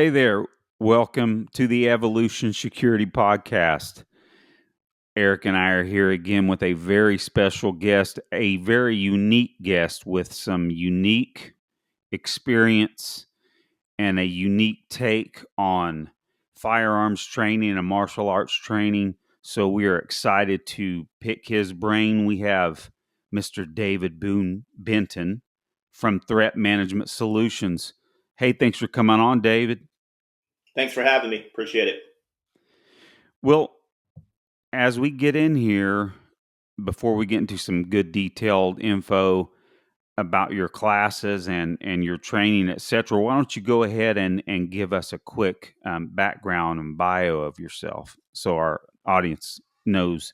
Hey there. Welcome to the Evolution Security Podcast. Eric and I are here again with a very special guest, a very unique guest with some unique experience and a unique take on firearms training and martial arts training. So we are excited to pick his brain. We have Mr. David Boon Benton from Threat Management Solutions. Hey, thanks for coming on, David. Thanks for having me. Appreciate it. Well, as we get in here, before we get into some good detailed info about your classes and your training, etc., why don't you go ahead and give us a quick background and bio of yourself so our audience knows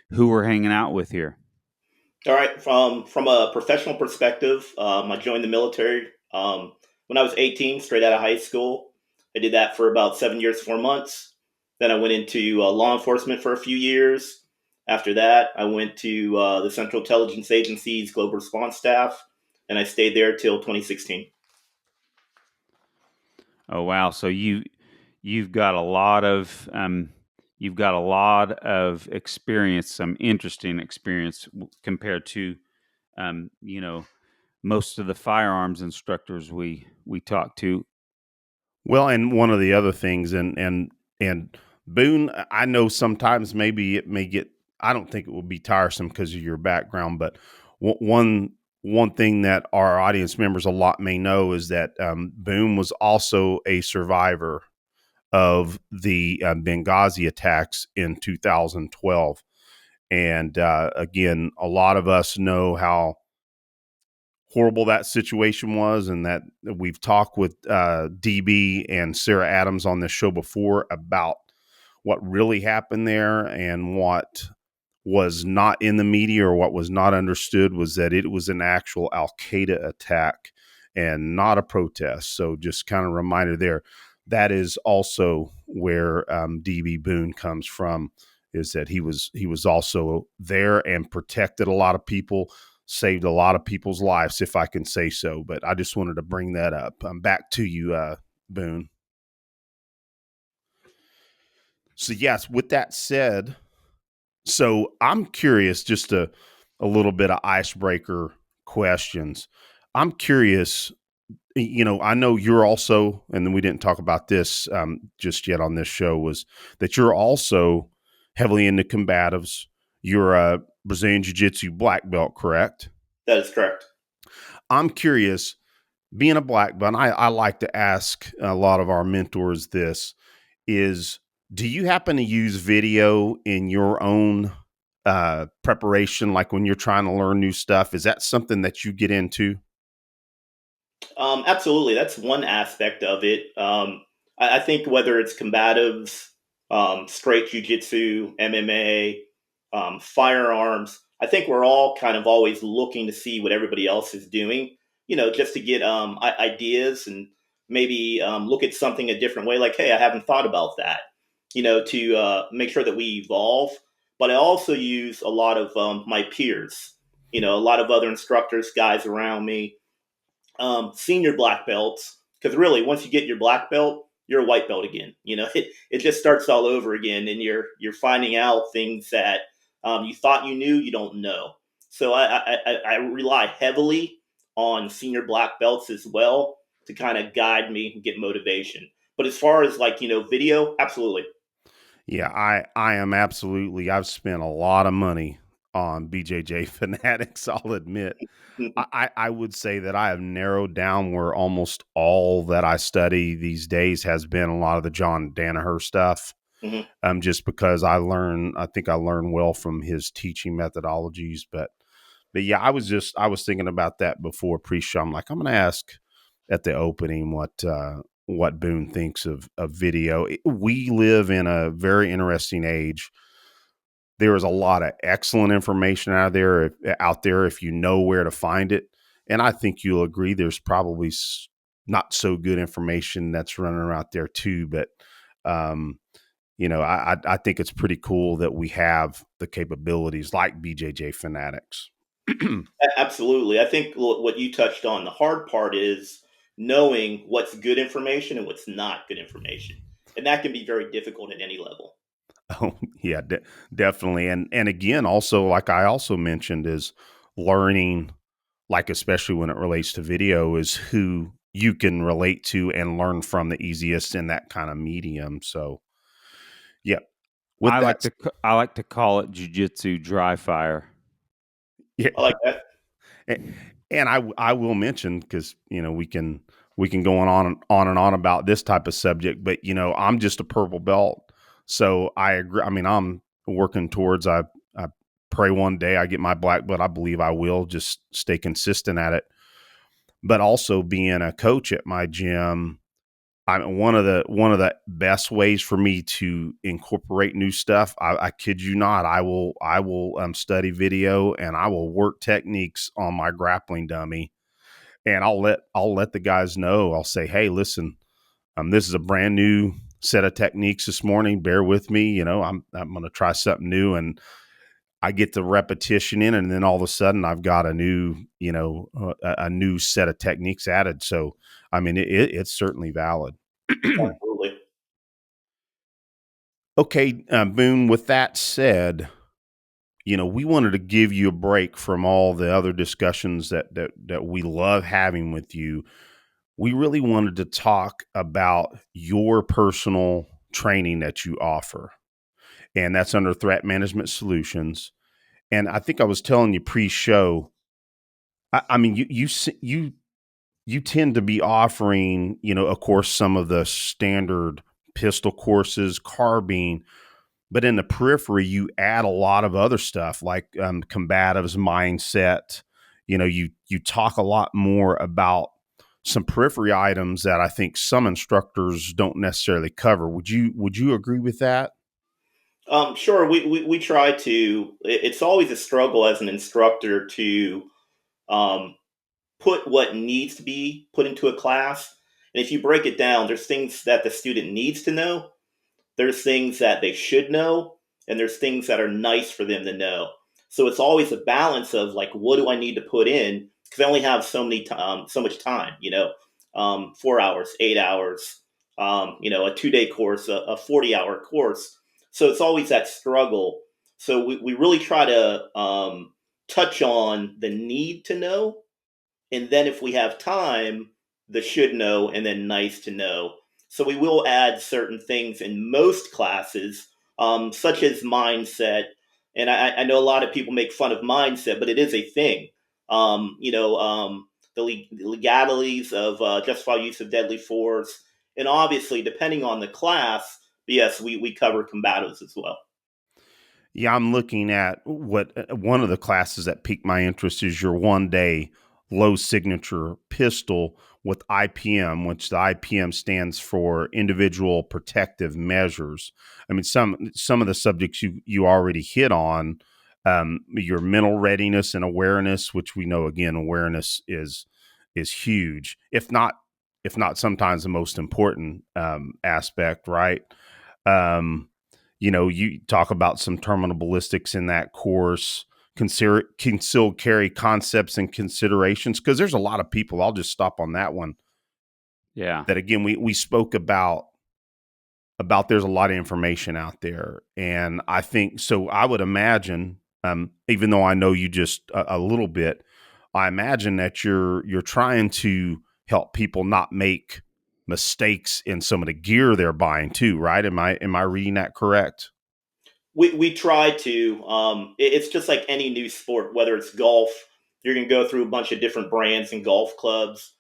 who we're hanging out with here. All right. From a professional perspective, I joined the military when I was 18, straight out of high school. I did that for about 7 years, 4 months. Then I went into law enforcement for a few years. After that, I went to the Central Intelligence Agency's Global Response Staff, and I stayed there till 2016. Oh wow! So you've got a lot of experience, some interesting experience compared to most of the firearms instructors we talk to. Well, and one of the other things, and Boone, I know sometimes maybe it may get. I don't think it will be tiresome because of your background, but one thing that our audience members a lot may know is that Boone was also a survivor of the Benghazi attacks in 2012, and again, a lot of us know how horrible that situation was, and that we've talked with DB and Sarah Adams on this show before about what really happened there, and what was not in the media or what was not understood was that it was an actual Al Qaeda attack and not a protest. So just kind of a reminder there. That is also where DB Boone comes from, is that he was also there and protected a lot of people, saved a lot of people's lives, if I can say so. But I just wanted to bring that up. Back to you, Boone. So yes, with that said, so I'm curious, just a little bit of icebreaker questions. I'm curious, I know you're also, and then we didn't talk about this just yet on this show, was that you're also heavily into combatives. You're a Brazilian Jiu-Jitsu black belt, correct? That is correct. I'm curious, being a black belt, I like to ask a lot of our mentors this, is do you happen to use video in your own preparation, like when you're trying to learn new stuff? Is that something that you get into? Absolutely. That's one aspect of it. I think whether it's combatives, straight jujitsu, MMA, firearms, I think we're all kind of always looking to see what everybody else is doing, just to get ideas and maybe look at something a different way. Like, hey, I haven't thought about that, to make sure that we evolve. But I also use a lot of my peers, a lot of other instructors, guys around me, senior black belts, because really once you get your black belt, you're a white belt again. It just starts all over again, and you're finding out things that you thought you knew, you don't know. So I rely heavily on senior black belts as well to kind of guide me and get motivation. But as far as video, absolutely. Yeah, I am absolutely. I've spent a lot of money on BJJ Fanatics, I'll admit. I would say that I have narrowed down where almost all that I study these days has been a lot of the John Danaher stuff. Mm-hmm. Just because I think I learn well from his teaching methodologies. But yeah, I was thinking about that before pre-show. I'm like, I'm going to ask at the opening what Boone thinks of video. We live in a very interesting age. There is a lot of excellent information out there if you know where to find it. And I think you'll agree there's probably not so good information that's running around there too. But, I think it's pretty cool that we have the capabilities like BJJ Fanatics. Absolutely. I think what you touched on, the hard part is knowing what's good information and what's not good information. And that can be very difficult at any level. Oh, yeah, definitely. And again, also, like I also mentioned, is learning, like especially when it relates to video, is who you can relate to and learn from the easiest in that kind of medium. So, yeah. With that, I like to call it jujitsu dry fire. yeah, I like that. and I will mention, because we can go on and on about this type of subject, but I'm just a purple belt, so I agree. I mean, I'm working towards. I pray one day I get my black belt. I believe I will. Just stay consistent at it. But also being a coach at my gym, one of the best ways for me to incorporate new stuff. I kid you not. I will study video, and I will work techniques on my grappling dummy, and I'll let the guys know. I'll say, hey, listen, this is a brand new set of techniques this morning. Bear with me. I'm going to try something new, and I get the repetition in, and then all of a sudden I've got a new a new set of techniques added. So I mean, it's certainly valid. Absolutely. Okay, Boon, with that said, we wanted to give you a break from all the other discussions that we love having with you. We really wanted to talk about your personal training that you offer, and that's under Threat Management Solutions. And I think I was telling you pre-show, I mean, you tend to be offering, of course, some of the standard pistol courses, carbine, but in the periphery, you add a lot of other stuff like combatives, mindset. You talk a lot more about some periphery items that I think some instructors don't necessarily cover. Would you agree with that? Sure. We try to. It's always a struggle as an instructor to um, put what needs to be put into a class. And if you break it down, there's things that the student needs to know, there's things that they should know, and there's things that are nice for them to know. So it's always a balance of like, what do I need to put in? Because I only have so much time. 4 hours, 8 hours. A 2 day course, a 40-hour course. So it's always that struggle. So we really try to touch on the need to know, and then if we have time, the should know, and then nice to know. So we will add certain things in most classes, such as mindset. And I know a lot of people make fun of mindset, but it is a thing. The legalities of justified use of deadly force. And obviously, depending on the class, yes, we cover combatives as well. Yeah, I'm looking at what one of the classes that piqued my interest is your 1 day low signature pistol with IPM, which the IPM stands for individual protective measures. I mean, some of the subjects you already hit on, your mental readiness and awareness, which we know again, awareness is huge, if not sometimes the most important aspect, right? Um, you talk about some terminal ballistics in that course, concealed carry concepts and considerations, because there's a lot of people, I'll just stop on that one. Yeah. That again, we spoke about there's a lot of information out there. And I think, so I would imagine, even though I know you just a little bit, I imagine that you're trying to help people not make mistakes in some of the gear they're buying too, right? Am I reading that correct? We try to. It's just like any new sport, whether it's golf, you're going to go through a bunch of different brands and golf clubs.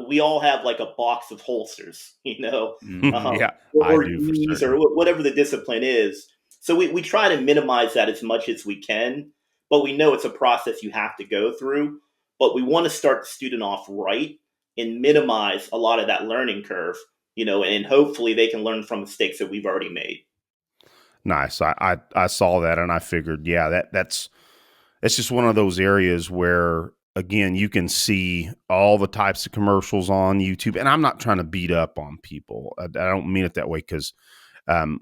We all have like a box of holsters, Hmm. Yeah, I or do for knees or certain. whatever the discipline is. So we try to minimize that as much as we can, but we know it's a process you have to go through. But we want to start the student off right and minimize a lot of that learning curve, and hopefully they can learn from mistakes that we've already made. Nice. I saw that and I figured, yeah, that's it's just one of those areas where again you can see all the types of commercials on YouTube. And I'm not trying to beat up on people. I don't mean it that way, because um,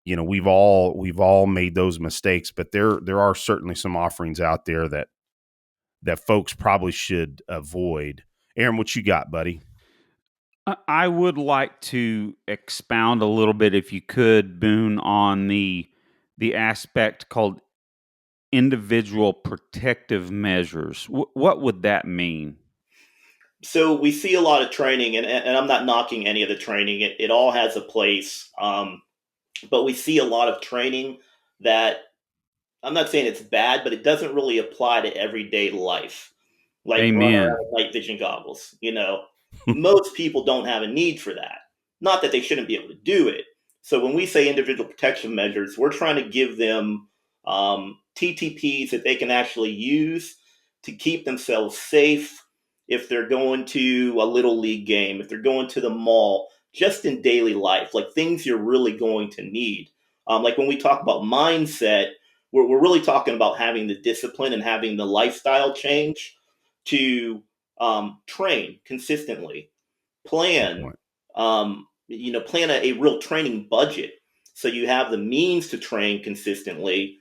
we've all made those mistakes, but there are certainly some offerings out there that folks probably should avoid. Aaron, what you got, buddy? I would like to expound a little bit, if you could, Boone, on the aspect called individual protective measures. What would that mean? So we see a lot of training, and I'm not knocking any of the training. It all has a place. But we see a lot of training that I'm not saying it's bad, but it doesn't really apply to everyday life. Like run around Amen. with night vision goggles. Most people don't have a need for that. Not that they shouldn't be able to do it. So when we say individual protection measures, we're trying to give them TTPs that they can actually use to keep themselves safe if they're going to a little league game, if they're going to the mall, just in daily life, like things you're really going to need. Like when we talk about mindset, we're really talking about having the discipline and having the lifestyle change to train consistently, Good plan, point. plan a real training budget so you have the means to train consistently.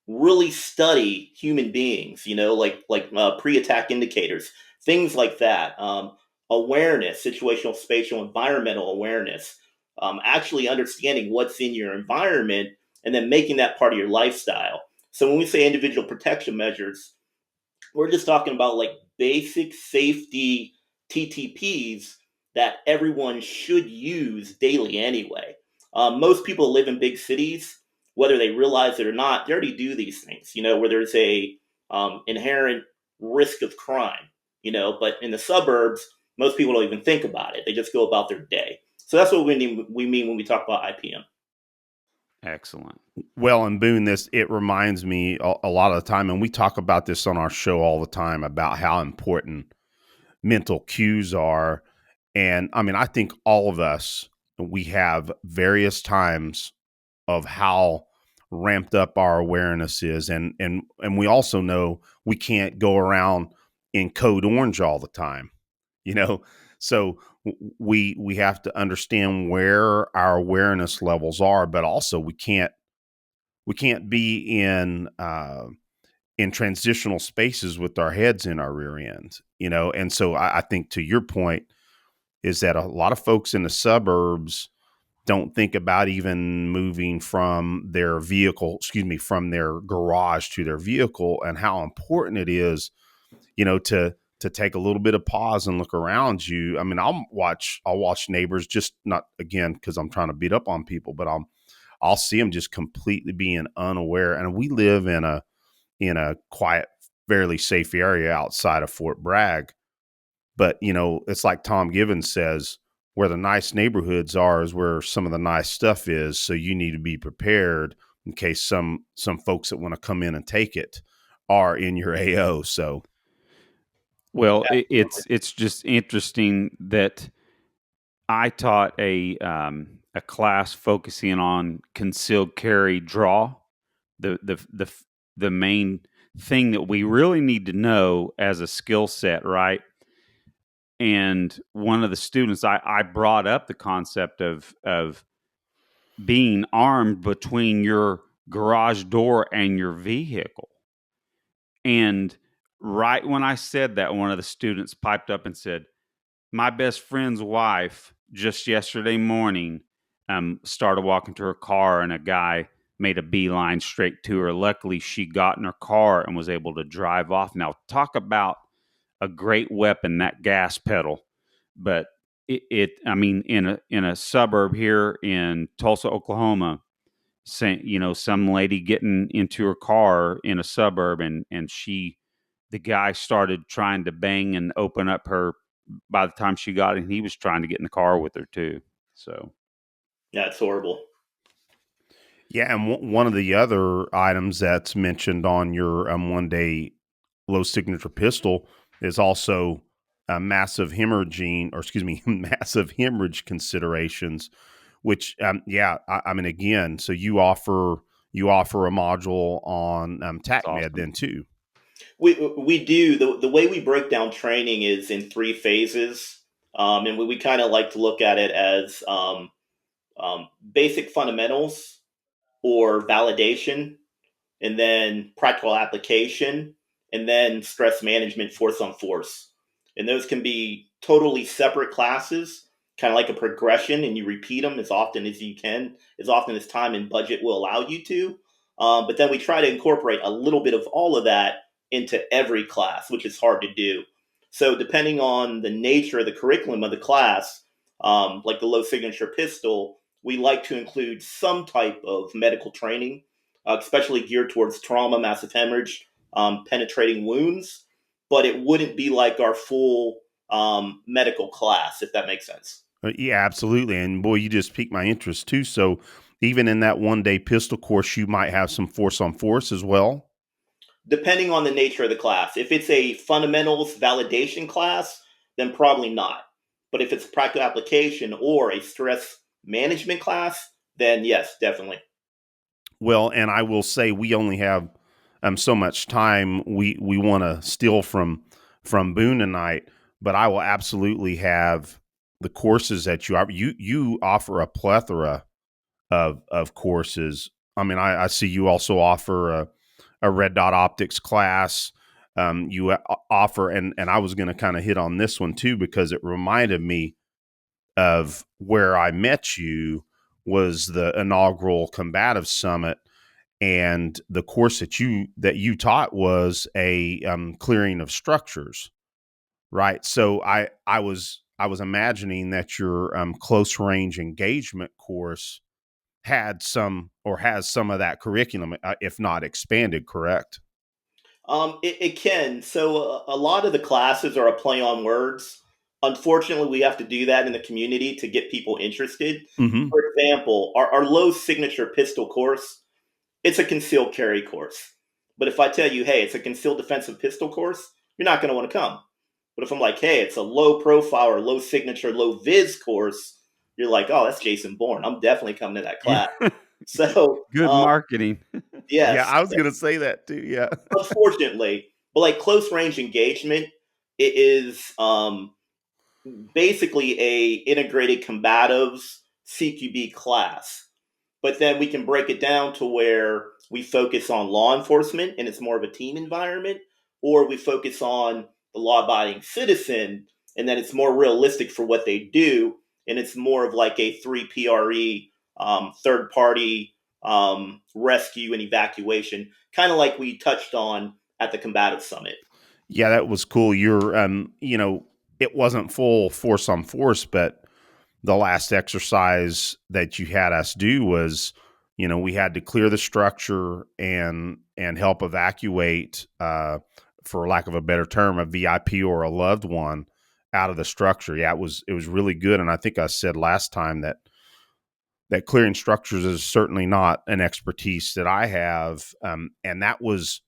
Really study human beings, like pre-attack indicators, things like that. Awareness, situational, spatial, environmental awareness, actually understanding what's in your environment and then making that part of your lifestyle. So when we say individual protection measures, we're just talking about like basic safety TTPs that everyone should use daily anyway. Most people live in big cities, whether they realize it or not, they already do these things, where there's a inherent risk of crime, but in the suburbs, most people don't even think about it. They just go about their day. So that's what we mean when we talk about IPM. Excellent. Well, and Boone, it reminds me a lot of the time, and we talk about this on our show all the time about how important mental cues are. And I mean, I think all of us, we have various times of how ramped up our awareness is, and we also know we can't go around in code orange all the time, you know. So we have to understand where our awareness levels are, but also we can't be in transitional spaces with our heads in our rear ends, And so I think to your point is that a lot of folks in the suburbs don't think about even moving from their vehicle, from their garage to their vehicle, and how important it is, to take a little bit of pause and look around you. I mean, I'll watch neighbors, just not again because I'm trying to beat up on people, but I'll see them just completely being unaware. And we live in a quiet, fairly safe area outside of Fort Bragg. But, it's like Tom Givens says, where the nice neighborhoods are is where some of the nice stuff is. So you need to be prepared in case some folks that want to come in and take it are in your AO. So Well, it's just interesting that I taught a class focusing on concealed carry draw. The main thing that we really need to know as a skill set, right? And one of the students, I brought up the concept of being armed between your garage door and your vehicle. And right when I said that, one of the students piped up and said, "My best friend's wife just yesterday morning started walking to her car, and a guy made a beeline straight to her. Luckily, she got in her car and was able to drive off." Now, talk about a great weapon, that gas pedal. But I mean, in a suburb here in Tulsa, Oklahoma, some lady getting into her car in a suburb, and the guy started trying to bang and open up her. By the time she got in, he was trying to get in the car with her too. So Yeah, it's horrible. yeah, and one of the other items that's mentioned on your one day low signature pistol is also massive hemorrhaging, or excuse me, massive hemorrhage considerations. Which, I mean, again, so you offer a module on that's TACMed awesome. then too. We do the way we break down training is in three phases, and we kind of like to look at it as basic fundamentals or validation, and then practical application, and then stress management, force on force. And those can be totally separate classes, kind of like a progression, and you repeat them as often as you can, as often as time and budget will allow you to. But then we try to incorporate a little bit of all of that into every class, which is hard to do. So depending on the nature of the curriculum of the class, like the low signature pistol, we like to include some type of medical training, especially geared towards trauma, massive hemorrhage, penetrating wounds. But it wouldn't be like our full medical class, if that makes sense. Yeah, absolutely. And boy, you just piqued my interest too. So even in that 1 day pistol course, you might have some force on force as well. Depending on the nature of the class. If it's a fundamentals validation class, then probably not. But if it's practical application or a stress management class, then yes, definitely. Well, and I will say we only have so much time we want to steal from Boon tonight, but I will absolutely have the courses that you offer a plethora of courses. I mean, I see you also offer a red dot optics class. You offer, and I was going to kind of hit on this one too because it reminded me of where I met you was the inaugural combative summit, and the course that you taught was a clearing of structures, right? So I was imagining that your close range engagement course had some or has some of that curriculum, if not expanded, correct? It can. So a lot of the classes are a play on words. Unfortunately, we have to do that in the community to get people interested. Mm-hmm. For example, our low signature pistol course, it's a concealed carry course. But if I tell you, hey, it's a concealed defensive pistol course, you're not going to want to come. But if I'm like, hey, it's a low profile or low signature, low vis course, you're like, oh, that's Jason Bourne. I'm definitely coming to that class. Yeah. So, Good marketing. Yeah, yes, I was going to say that too. Yeah. unfortunately, but like close range engagement, it is basically a integrated combatives CQB class. But then we can break it down to where we focus on law enforcement and it's more of a team environment, or we focus on the law abiding citizen and then it's more realistic for what they do. And it's more of like a 3PRE, third party rescue and evacuation, kind of like we touched on at the combative summit. Yeah, that was cool. You're, it wasn't full force on force, but the last exercise that you had us do was, we had to clear the structure and help evacuate, for lack of a better term, a VIP or a loved one out of the structure. Yeah, it was really good. And I think I said last time that clearing structures is certainly not an expertise that I have. And that was,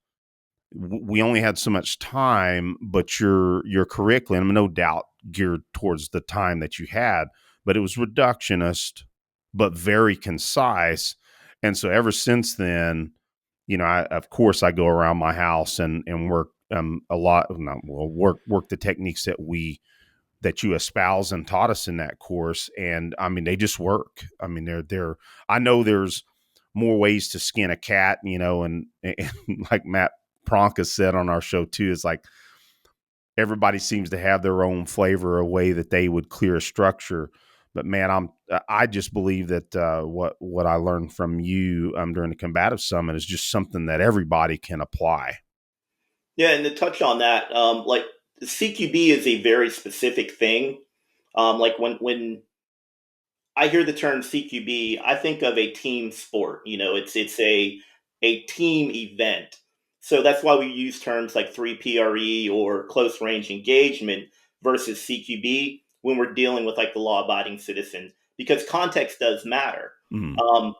we only had so much time, but your curriculum, no doubt geared towards the time that you had, but it was reductionist, but very concise. And so ever since then, of course I go around my house and work a lot, not, well, work the techniques that you espouse and taught us in that course. And I mean, they just work. I mean, I know there's more ways to skin a cat, and like Matt Pronka said on our show too, is like everybody seems to have their own flavor, a way that they would clear a structure. But man, I just believe that what I learned from you during the combative summit is just something that everybody can apply. Yeah, and to touch on that, like the CQB is a very specific thing. Like when I hear the term CQB, I think of a team sport. It's a team event. So that's why we use terms like 3PRE or close range engagement versus CQB when we're dealing with like the law abiding citizen, because context does matter. Mm.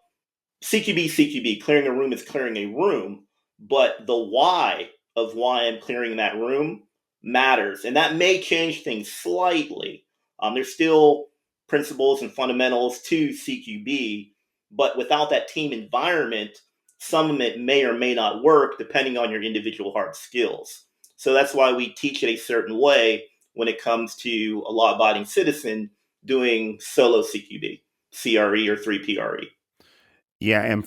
CQB, clearing a room is clearing a room, but the why of why I'm clearing that room matters. And that may change things slightly. There's still principles and fundamentals to CQB, but without that team environment, some of it may or may not work depending on your individual hard skills. So that's why we teach it a certain way when it comes to a law abiding citizen doing solo CQB, CRE, or 3PRE. Yeah, and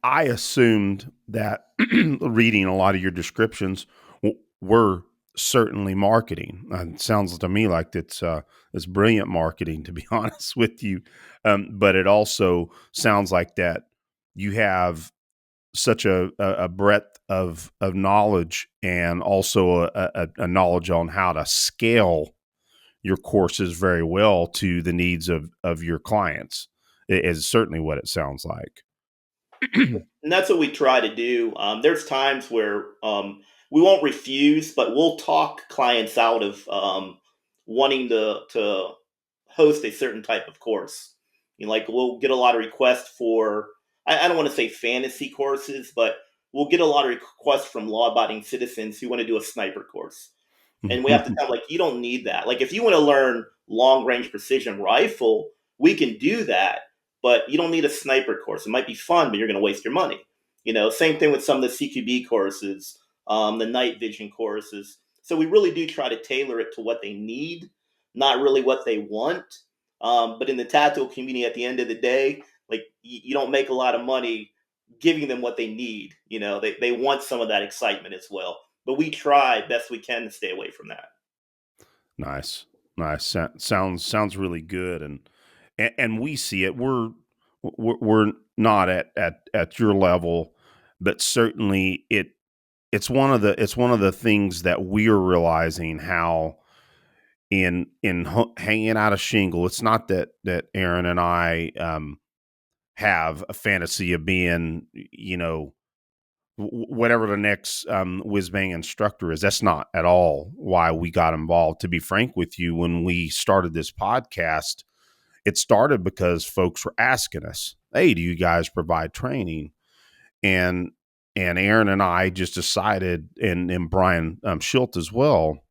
I assumed that reading a lot of your descriptions were certainly marketing. It sounds to me like it's brilliant marketing, to be honest with you. But it also sounds like that you have such a breadth of knowledge, and also a knowledge on how to scale your courses very well to the needs of your clients. It is certainly what it sounds like. And that's what we try to do. There's times where we won't refuse, but we'll talk clients out of wanting to host a certain type of course. Like we'll get a lot of requests for, I don't want to say fantasy courses, but we'll get a lot of requests from law-abiding citizens who want to do a sniper course. And we have to tell them, like, you don't need that. Like, if you want to learn long-range precision rifle, we can do that, but you don't need a sniper course. It might be fun, but you're going to waste your money. Same thing with some of the CQB courses, the night vision courses. So we really do try to tailor it to what they need, not really what they want. But in the tactical community, at the end of the day, like you don't make a lot of money giving them what they need. They want some of that excitement as well. But we try best we can to stay away from that. Nice. Sounds really good, and we see it. We're not at your level, but certainly it's one of the things that we're realizing, how in hanging out a shingle. It's not that Aaron and I have a fantasy of being, whatever the next whiz bang instructor is. That's not at all why we got involved. To be frank with you, when we started this podcast, it started because folks were asking us, "Hey, do you guys provide training?" And Aaron and I just decided, and Brian Schilt as well.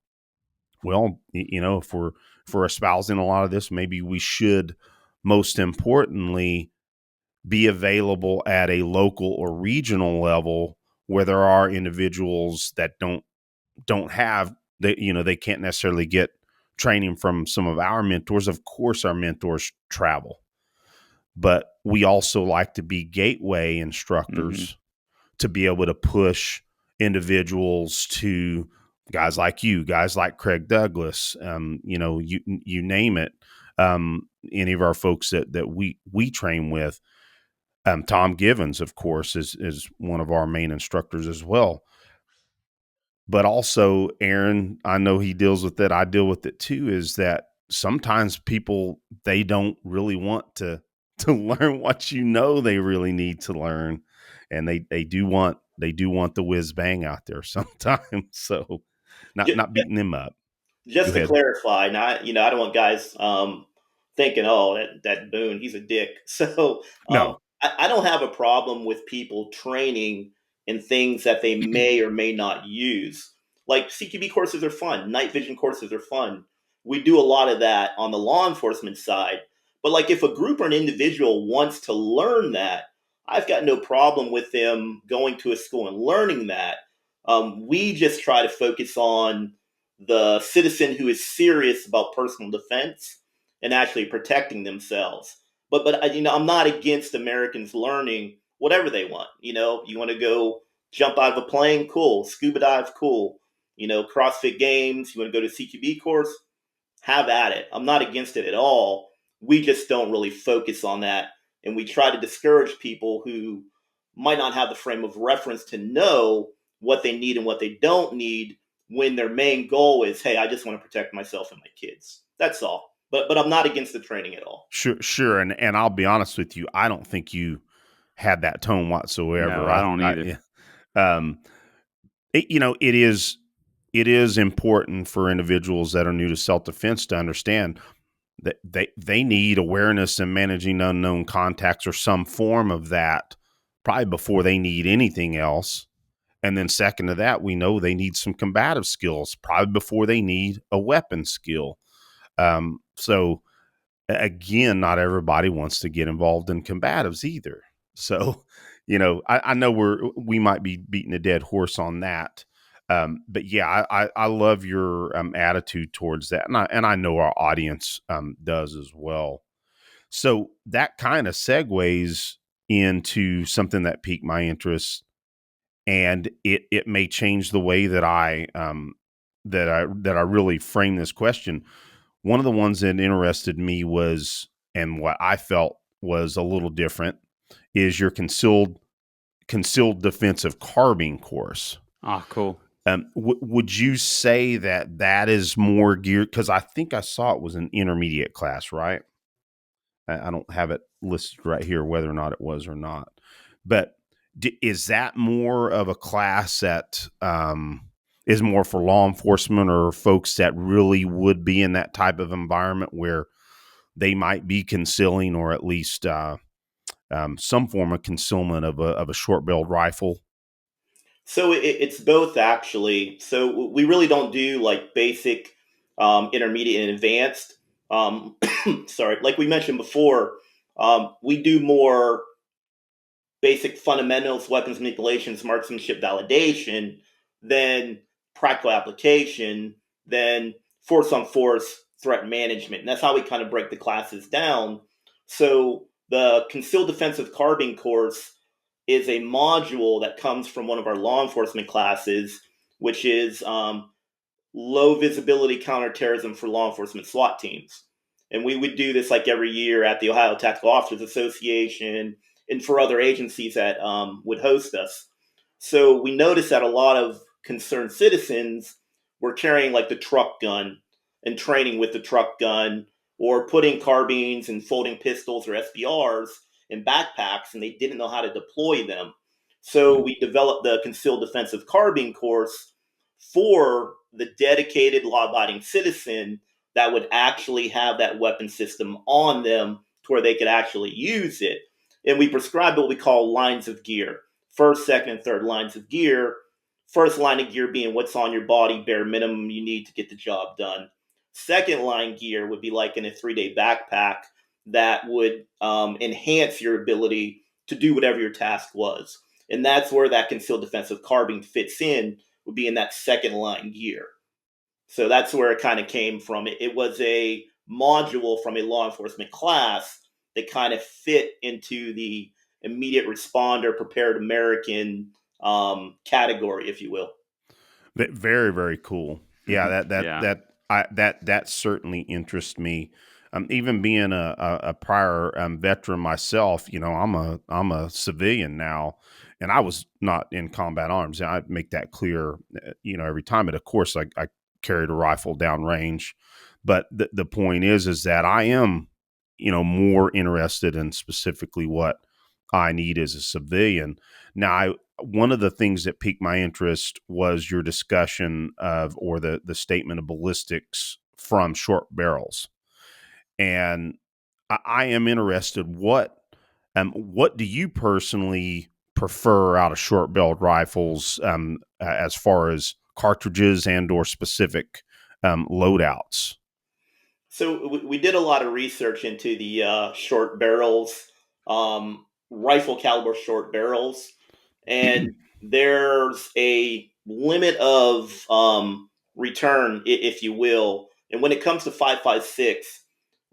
Well, if we're espousing a lot of this, maybe we should, most importantly, be available at a local or regional level, where there are individuals that don't have, they can't necessarily get training from some of our mentors. Of course, our mentors travel, but we also like to be gateway instructors to be able to push individuals to guys like you, guys like Craig Douglas, you name it. Any of our folks that we train with. Tom Givens, of course, is one of our main instructors as well. But also, Aaron, I know he deals with it. I deal with it too. Is that sometimes people, they don't really want to learn what they really need to learn, and they do want the whiz bang out there sometimes. So, not beating them up. Just to clarify, not I don't want guys thinking, oh, that Boon, he's a dick. So No. I don't have a problem with people training in things that they may or may not use. Like CQB courses are fun, night vision courses are fun. We do a lot of that on the law enforcement side. But like if a group or an individual wants to learn that, I've got no problem with them going to a school and learning that. We just try to focus on the citizen who is serious about personal defense and actually protecting themselves. But I'm not against Americans learning whatever they want. You want to go jump out of a plane, cool. Scuba dive, cool. CrossFit Games. You want to go to CQB course, have at it. I'm not against it at all. We just don't really focus on that, and we try to discourage people who might not have the frame of reference to know what they need and what they don't need, when their main goal is, hey, I just want to protect myself and my kids. That's all. But I'm not against the training at all. Sure. And I'll be honest with you, I don't think you had that tone whatsoever. No, I don't either. It is important for individuals that are new to self-defense to understand that they need awareness and managing unknown contacts, or some form of that, probably before they need anything else. And then second to that, we know they need some combative skills, probably before they need a weapon skill. So again, not everybody wants to get involved in combatives either. So, I know we might be beating a dead horse on that. But yeah, I love your attitude towards that. And I know our audience does as well. So that kind of segues into something that piqued my interest, and it may change the way that I that I really framed this question. One of the ones that interested me was, and what I felt was a little different, is your concealed defensive carbine course. Ah, cool. Would you say that is more geared? Because I think I saw it was an intermediate class, right? I don't have it listed right here whether or not it was or not. But is that more of a class that is more for law enforcement or folks that really would be in that type of environment where they might be concealing, or at least some form of concealment of a short-barreled rifle? So it's both, actually. So we really don't do like basic, intermediate, and advanced. Sorry, like we mentioned before, we do more basic fundamentals, weapons manipulations, marksmanship validation, then practical application, then force on force threat management. And that's how we kind of break the classes down. So the Concealed Defensive Carbine course is a module that comes from one of our law enforcement classes, which is low visibility counterterrorism for law enforcement SWAT teams. And we would do this like every year at the Ohio Tactical Officers Association and for other agencies that would host us. So we noticed that a lot of concerned citizens were carrying like the truck gun and training with the truck gun, or putting carbines and folding pistols or SBRs in backpacks, and they didn't know how to deploy them. So we developed the Concealed Defensive Carbine course for the dedicated law-abiding citizen that would actually have that weapon system on them to where they could actually use it. And we prescribe what we call lines of gear: first, second, and third lines of gear. First line of gear being what's on your body, bare minimum you need to get the job done. Second line gear would be like in a 3-day backpack that would enhance your ability to do whatever your task was. And that's where that Concealed Defensive Carbine fits in, would be in that second line gear. So that's where it kind of came from. It was a module from a law enforcement class that kind of fit into the immediate responder, prepared American category, if you will. Very, very cool. Yeah, Yeah. that certainly interests me. Even being a prior veteran myself, I'm a civilian now, and I was not in combat arms. I make that clear, every time. But of course, I carried a rifle downrange. But the point is that I am, more interested in specifically what I need as a civilian. Now, one of the things that piqued my interest was your discussion of, or the statement of ballistics from short barrels. And I am interested, what do you personally prefer out of short barreled rifles, as far as cartridges and or specific loadouts? So we did a lot of research into the short barrels, rifle caliber short barrels, and there's a limit of return, if you will. And when it comes to 5.56,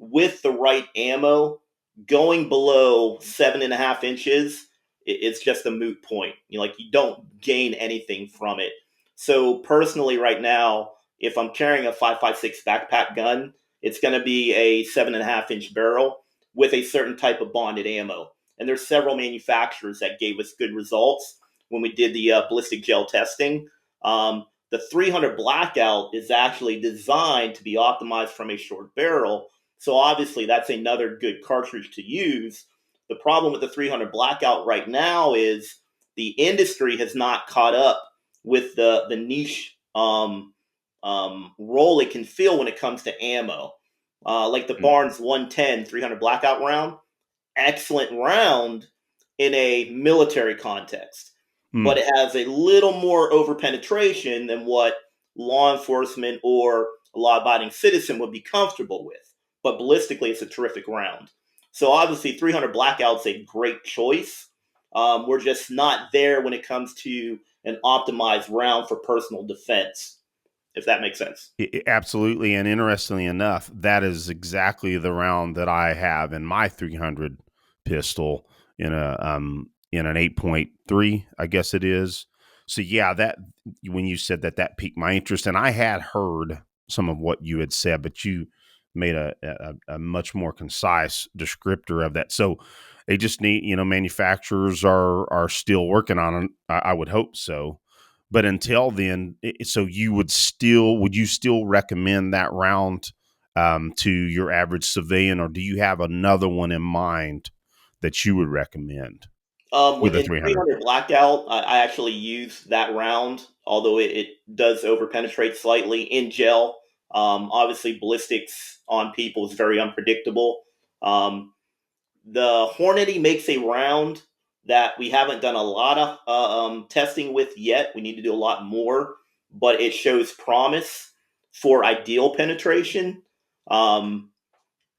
with the right ammo, going below 7.5 inches, it's just a moot point. You don't gain anything from it. So personally, right now, if I'm carrying a 5.56 backpack gun, it's going to be a 7.5 inch barrel with a certain type of bonded ammo. And there's several manufacturers that gave us good results when we did the ballistic gel testing. The 300 Blackout is actually designed to be optimized from a short barrel. So obviously that's another good cartridge to use. The problem with the 300 Blackout right now is the industry has not caught up with the niche role it can fill when it comes to ammo. Like the Barnes 110 300 Blackout round, excellent round in a military context, but it has a little more over penetration than what law enforcement or a law-abiding citizen would be comfortable with. But ballistically, it's a terrific round. So obviously, 300 Blackout's a great choice. We're just not there when it comes to an optimized round for personal defense, if that makes sense. Absolutely. And interestingly enough, that is exactly the round that I have in my 300 pistol in an 8.3, I guess it is. So yeah, that when you said that, that piqued my interest, and I had heard some of what you had said, but you made a much more concise descriptor of that. So they just need, manufacturers are still working on it. I would hope so. But until then, so would you still recommend that round to your average civilian, or do you have another one in mind that you would recommend with a In 300? 300 Blackout, I actually use that round, although it does overpenetrate slightly in gel. Obviously, ballistics on people is very unpredictable. Um, the Hornady makes a round that we haven't done a lot of testing with yet. We need to do a lot more, but it shows promise for ideal penetration. Um,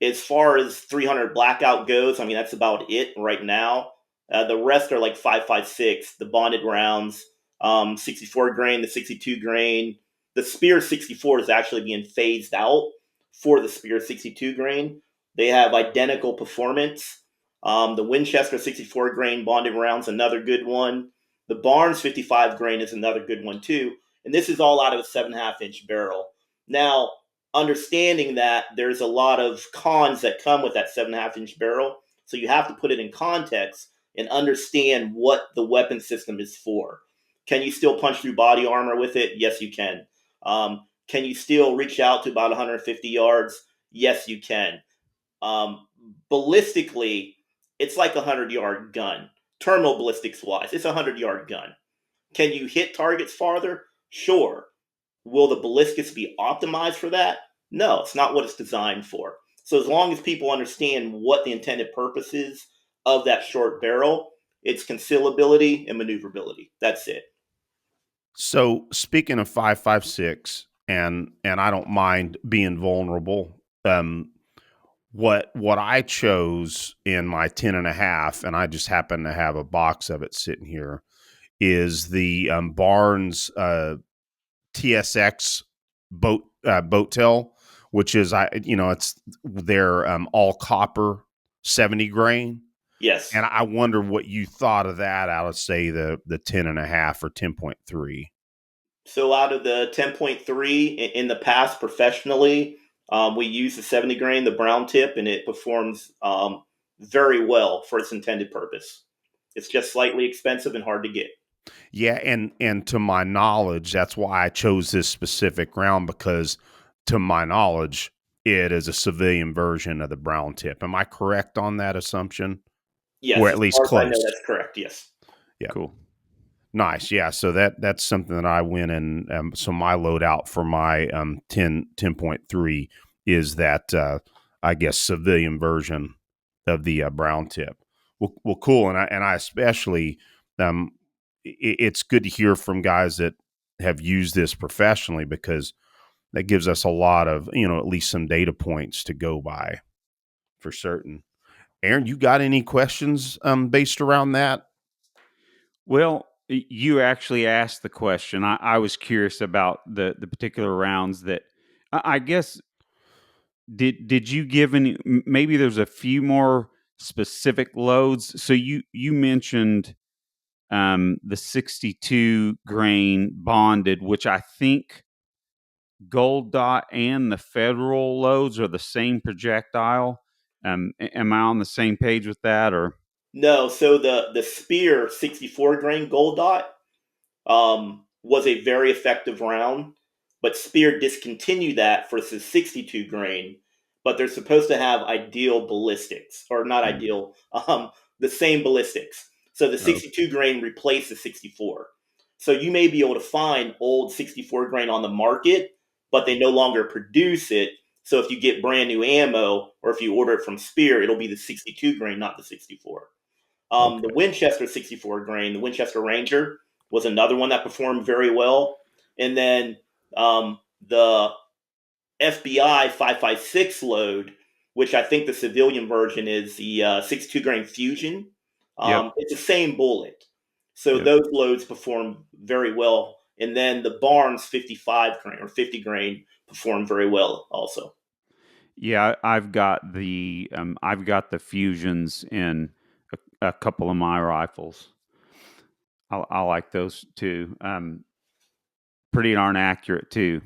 as far as 300 Blackout goes, I mean, that's about it right now. The rest are like 5.56, the bonded rounds, 64 grain, the 62 grain. The Spear 64 is actually being phased out for the Spear 62 grain. They have identical performance. The Winchester 64 grain bonded rounds, another good one. The Barnes 55 grain is another good one too. And this is all out of a 7.5 inch barrel. Now, understanding that there's a lot of cons that come with that 7.5 inch barrel. So you have to put it in context and understand what the weapon system is for. Can you still punch through body armor with it? Yes, you can. Can you still reach out to about 150 yards? Yes, you can. Um, Ballistically, it's like a 100-yard gun. Terminal ballistics wise, it's a 100-yard gun. Can you hit targets farther? Sure. Will the ballistics be optimized for that? No, it's not what it's designed for. So as long as people understand what the intended purpose is of that short barrel, it's concealability and maneuverability. That's it. So speaking of 5.56, and I don't mind being vulnerable. What I chose in my 10.5, and I just happen to have a box of it sitting here, is the Barnes TSX boat tail, which is it's their all copper 70 grain. Yes. And I wonder what you thought of that out of, say, the 10.5 or 10.3. So out of the 10.3 in the past professionally, we use the 70 grain, the brown tip, and it performs very well for its intended purpose. It's just slightly expensive and hard to get. Yeah, and to my knowledge, that's why I chose this specific round, because to my knowledge, it is a civilian version of the brown tip. Am I correct on that assumption? Or Yes, at as least far as I know, close. that's correct. Yes. Yeah. Cool. Nice. Yeah. So that's something that I went and so my loadout for my 10.3 is that I guess civilian version of the brown tip. Well, cool. And I especially it's good to hear from guys that have used this professionally, because that gives us a lot of, at least some data points to go by for certain. Aaron, you got any questions based around that? Well, you actually asked the question. I was curious about the particular rounds that I guess did you give any? Maybe there's a few more specific loads. So you mentioned the 62 grain bonded, which I think Gold Dot and the Federal loads are the same projectile. Am I on the same page with that, or? No, so the Spear 64 grain gold dot was a very effective round, but Spear discontinued that for the 62 grain. But they're supposed to have ideal ballistics, or not ideal, the same ballistics. So the 62 grain replaced the 64. So you may be able to find old 64 grain on the market, but they no longer produce it. So if you get brand new ammo, or if you order it from Spear, it'll be the 62 grain, not the 64. Okay. The Winchester 64 grain, the Winchester Ranger, was another one that performed very well. And then the FBI 5.56 load, which I think the civilian version is the 62 grain Fusion. Yep. It's the same bullet. So Yep. those loads perform very well. And then the Barnes 55 grain or 50 grain performed very well also. Yeah, I've got the fusions in a couple of my rifles. I like those too. Pretty darn accurate too.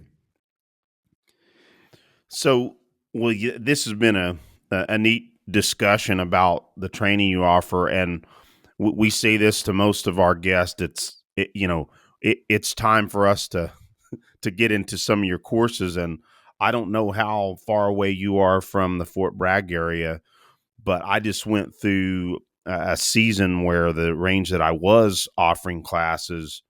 So, well, this has been a neat discussion about the training you offer, and we say this to most of our guests. It's time for us to get into some of your courses, and I don't know how far away you are from the Fort Bragg area, but I just went through a season where the range that I was offering classes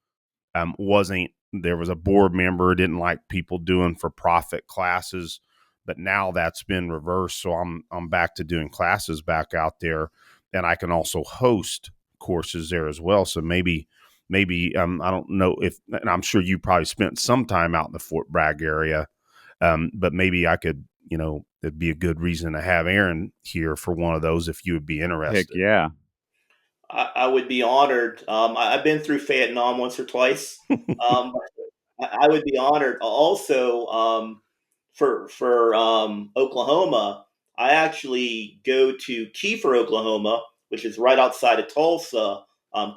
wasn't, there was a board member didn't like people doing for profit classes, but now that's been reversed. So I'm back to doing classes back out there, and I can also host courses there as well. So maybe I don't know if, and I'm sure you probably spent some time out in the Fort Bragg area, but maybe I could, it'd be a good reason to have Aaron here for one of those if you would be Heck interested. yeah. I would be honored. I've been through Vietnam once or twice. I would be honored. Also, for Oklahoma, I actually go to Kiefer, Oklahoma, which is right outside of Tulsa,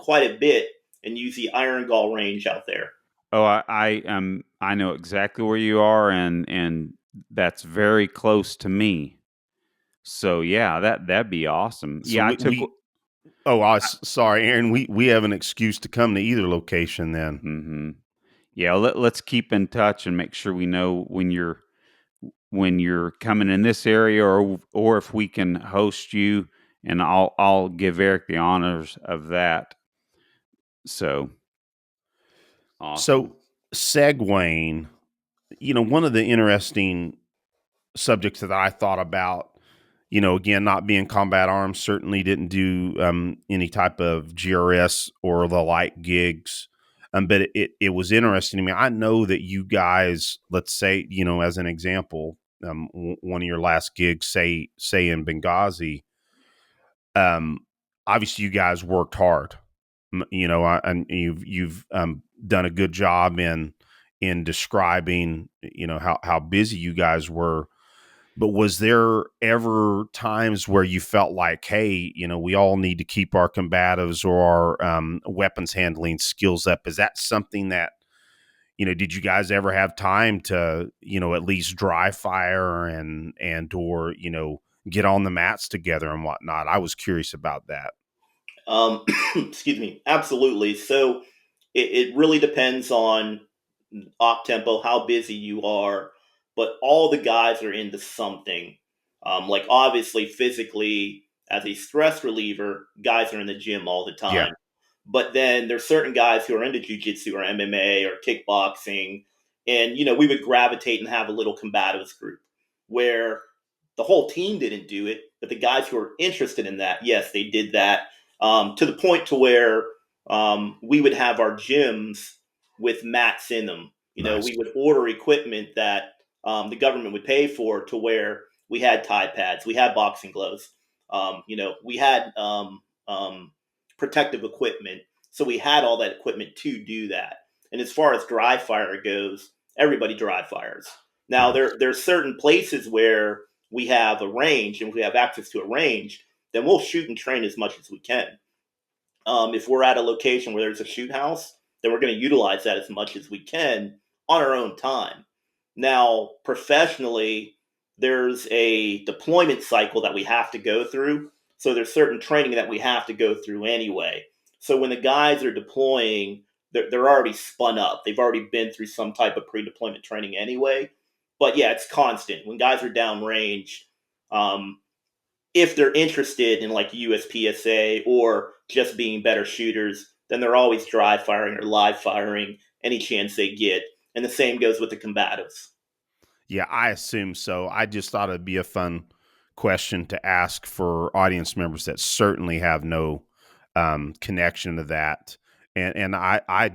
quite a bit, and use the Iron Gall range out there. Oh, I know exactly where you are, and that's very close to me. So yeah, that'd be awesome. So Yeah, I took. sorry, Aaron. We have an excuse to come to either location then. Mm-hmm. Yeah, let's keep in touch and make sure we know when you're coming in this area, or if we can host you, and I'll give Eric the honors of that. So awesome. So segueing, one of the interesting subjects that I thought about, again, not being combat arms, certainly didn't do any type of GRS or the like gigs. But it was interesting to me. I know that you guys, let's say, as an example, one of your last gigs, say in Benghazi, um, obviously you guys worked hard, and you've done a good job in describing, how busy you guys were. But was there ever times where you felt like, hey, we all need to keep our combatives or our weapons handling skills up? Is that something that, did you guys ever have time to, at least dry fire or, get on the mats together and whatnot? I was curious about that. Excuse me. Absolutely. So it really depends on op tempo, how busy you are, but all the guys are into something. Like obviously, physically, as a stress reliever, guys are in the gym all the Yeah. time. But then there's certain guys who are into jujitsu or MMA or kickboxing, and we would gravitate and have a little combatives group where the whole team didn't do it, but the guys who were interested in that, yes, they did that, to the point to where we would have our gyms with mats in them. Nice. We would order equipment that the government would pay for, to where we had Tide pads, we had boxing gloves, we had protective equipment. So we had all that equipment to do that. And as far as dry fire goes, everybody dry fires. Now there's certain places where we have a range, and if we have access to a range, then we'll shoot and train as much as we can. If we're at a location where there's a shoot house, then we're going to utilize that as much as we can on our own time. Now, professionally, there's a deployment cycle that we have to go through. So there's certain training that we have to go through anyway. So when the guys are deploying, they're already spun up. They've already been through some type of pre-deployment training anyway. But yeah, it's constant. When guys are downrange, if they're interested in like USPSA or just being better shooters, then they're always dry firing or live firing any chance they get. And the same goes with the combatives. Yeah, I assume so. I just thought it'd be a fun question to ask for audience members that certainly have no connection to that. And I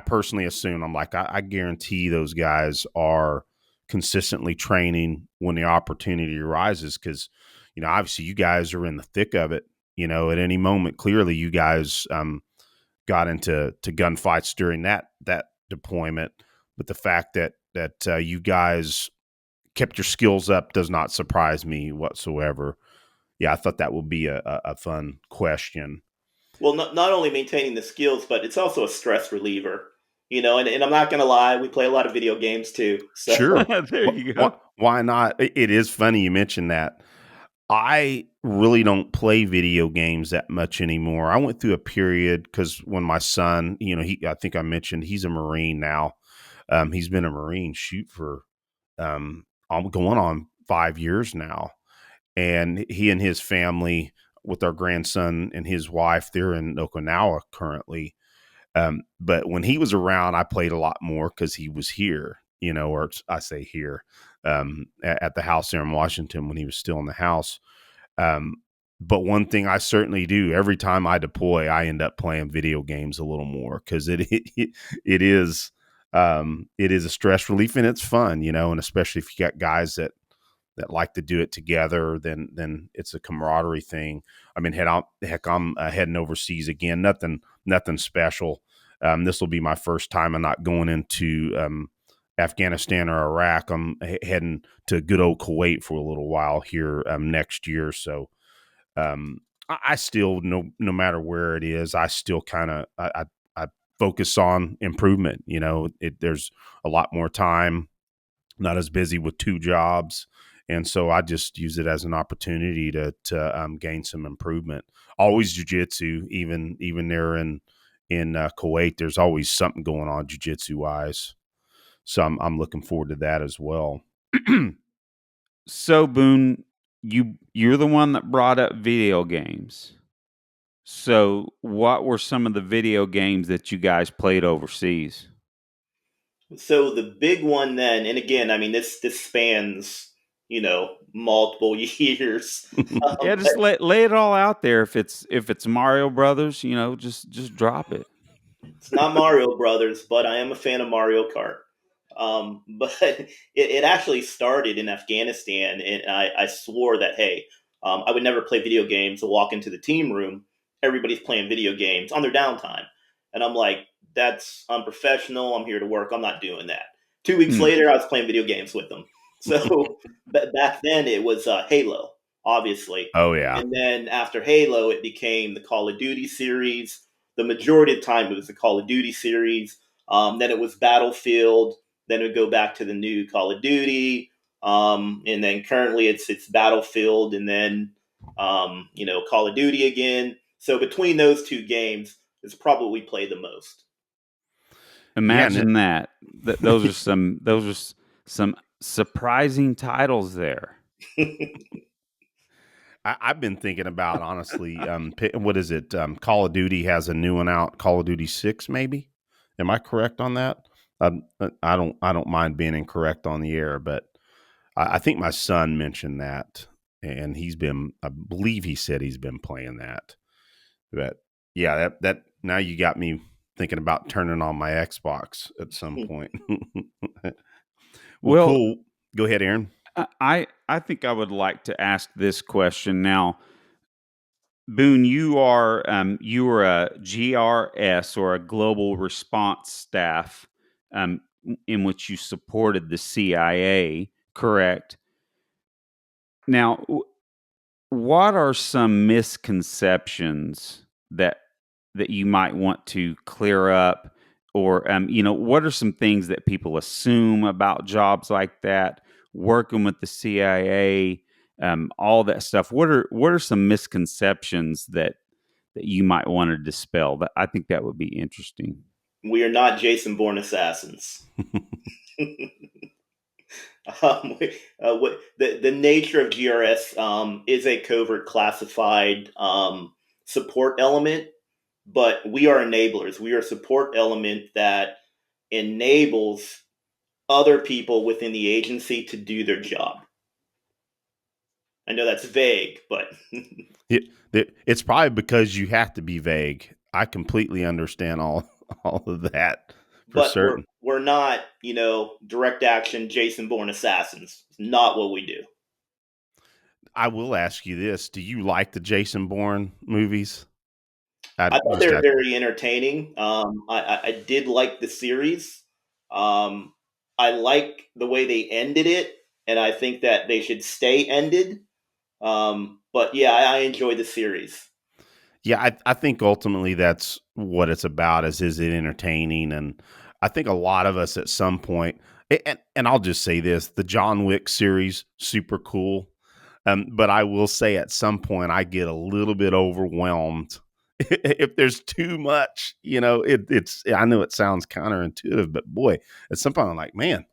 personally assume, I'm like, I guarantee those guys are consistently training when the opportunity arises, because obviously you guys are in the thick of it. At any moment, clearly you guys got into gunfights during that deployment. But the fact that you guys kept your skills up does not surprise me whatsoever. Yeah, I thought that would be a fun question. Well, not only maintaining the skills, but it's also a stress reliever. And I'm not going to lie, we play a lot of video games too. So Sure. There you go. Why not? It is funny you mentioned that. I really don't play video games that much anymore. I went through a period because when my son, I think I mentioned he's a Marine now. He's been a Marine shoot for I'm going on 5 years now, and he and his family with our grandson and his wife, they're in Okinawa currently. But when he was around, I played a lot more because he was here, or I say here, at the house there in Washington when he was still in the house. Um, but one thing I certainly do every time I deploy, I end up playing video games a little more because it is a stress relief and it's fun, and especially if you got guys that like to do it together, then it's a camaraderie thing. I mean, heck, I'm heading overseas again. Nothing special. This will be my first time. I'm not going into Afghanistan or Iraq. I'm heading to good old Kuwait for a little while here next year. So I still, no matter where it is, I still kind of I focus on improvement. There's a lot more time, not as busy with two jobs. And so I just use it as an opportunity to gain some improvement. Always jujitsu, even there in Kuwait, there's always something going on jujitsu wise. So I'm looking forward to that as well. So Boone, you're the one that brought up video games. So what were some of the video games that you guys played overseas? So the big one then, and again, I mean this spans multiple years. Yeah, But just lay it all out there. If it's Mario Brothers, just drop it. it's not Mario Brothers, but I am a fan of Mario Kart. But it actually started in Afghanistan, and I swore that hey, I would never play video games. I walk into the team room, everybody's playing video games on their downtime, and I'm like, that's unprofessional. I'm here to work. I'm not doing that. 2 weeks Hmm. later, I was playing video games with them. So back then, it was Halo, obviously, Oh yeah. and then after Halo, it became the Call of Duty series. The majority of the time, it was the Call of Duty series. Then it was Battlefield. Then it would go back to the new Call of Duty. And then currently it's Battlefield, and then Call of Duty again. So between those two games, it's probably we play the most. Yeah. And Imagine that. Those are some surprising titles there. I've been thinking about honestly. What is it? Call of Duty has a new one out. Call of Duty 6, maybe. Am I correct on that? I don't mind being incorrect on the air, but I think my son mentioned that, and I believe he said he's been playing that. But yeah, that now you got me thinking about turning on my Xbox at some point. Well, Well, cool. Go ahead, Aaron. I think I would like to ask this question now. Boone, you are a GRS or a global response staff, um, in which you supported the CIA, correct? Now, what are some misconceptions that you might want to clear up, or what are some things that people assume about jobs like that, working with the CIA, all that stuff? What are some misconceptions that you might want to dispel? That I think that would be interesting. We are not Jason Bourne assassins. The nature of GRS is a covert classified support element, but we are enablers. We are a support element that enables other people within the agency to do their job. I know that's vague, but It's probably because you have to be vague. I completely understand all of that for but we're certain. we're not, direct action Jason Bourne assassins. It's not what we do. I will ask you this: do you like the Jason Bourne movies? I thought they Just were very entertaining. I did like the series. Um, I like the way they ended it, and I think that they should stay ended. But yeah, I enjoy the series. Yeah, I think ultimately that's what it's about is it entertaining? And I think a lot of us at some point, and I'll just say this, the John Wick series, super cool. But I will say at some point I get a little bit overwhelmed if there's too much, it's, I know it sounds counterintuitive, but boy, at some point I'm like, man,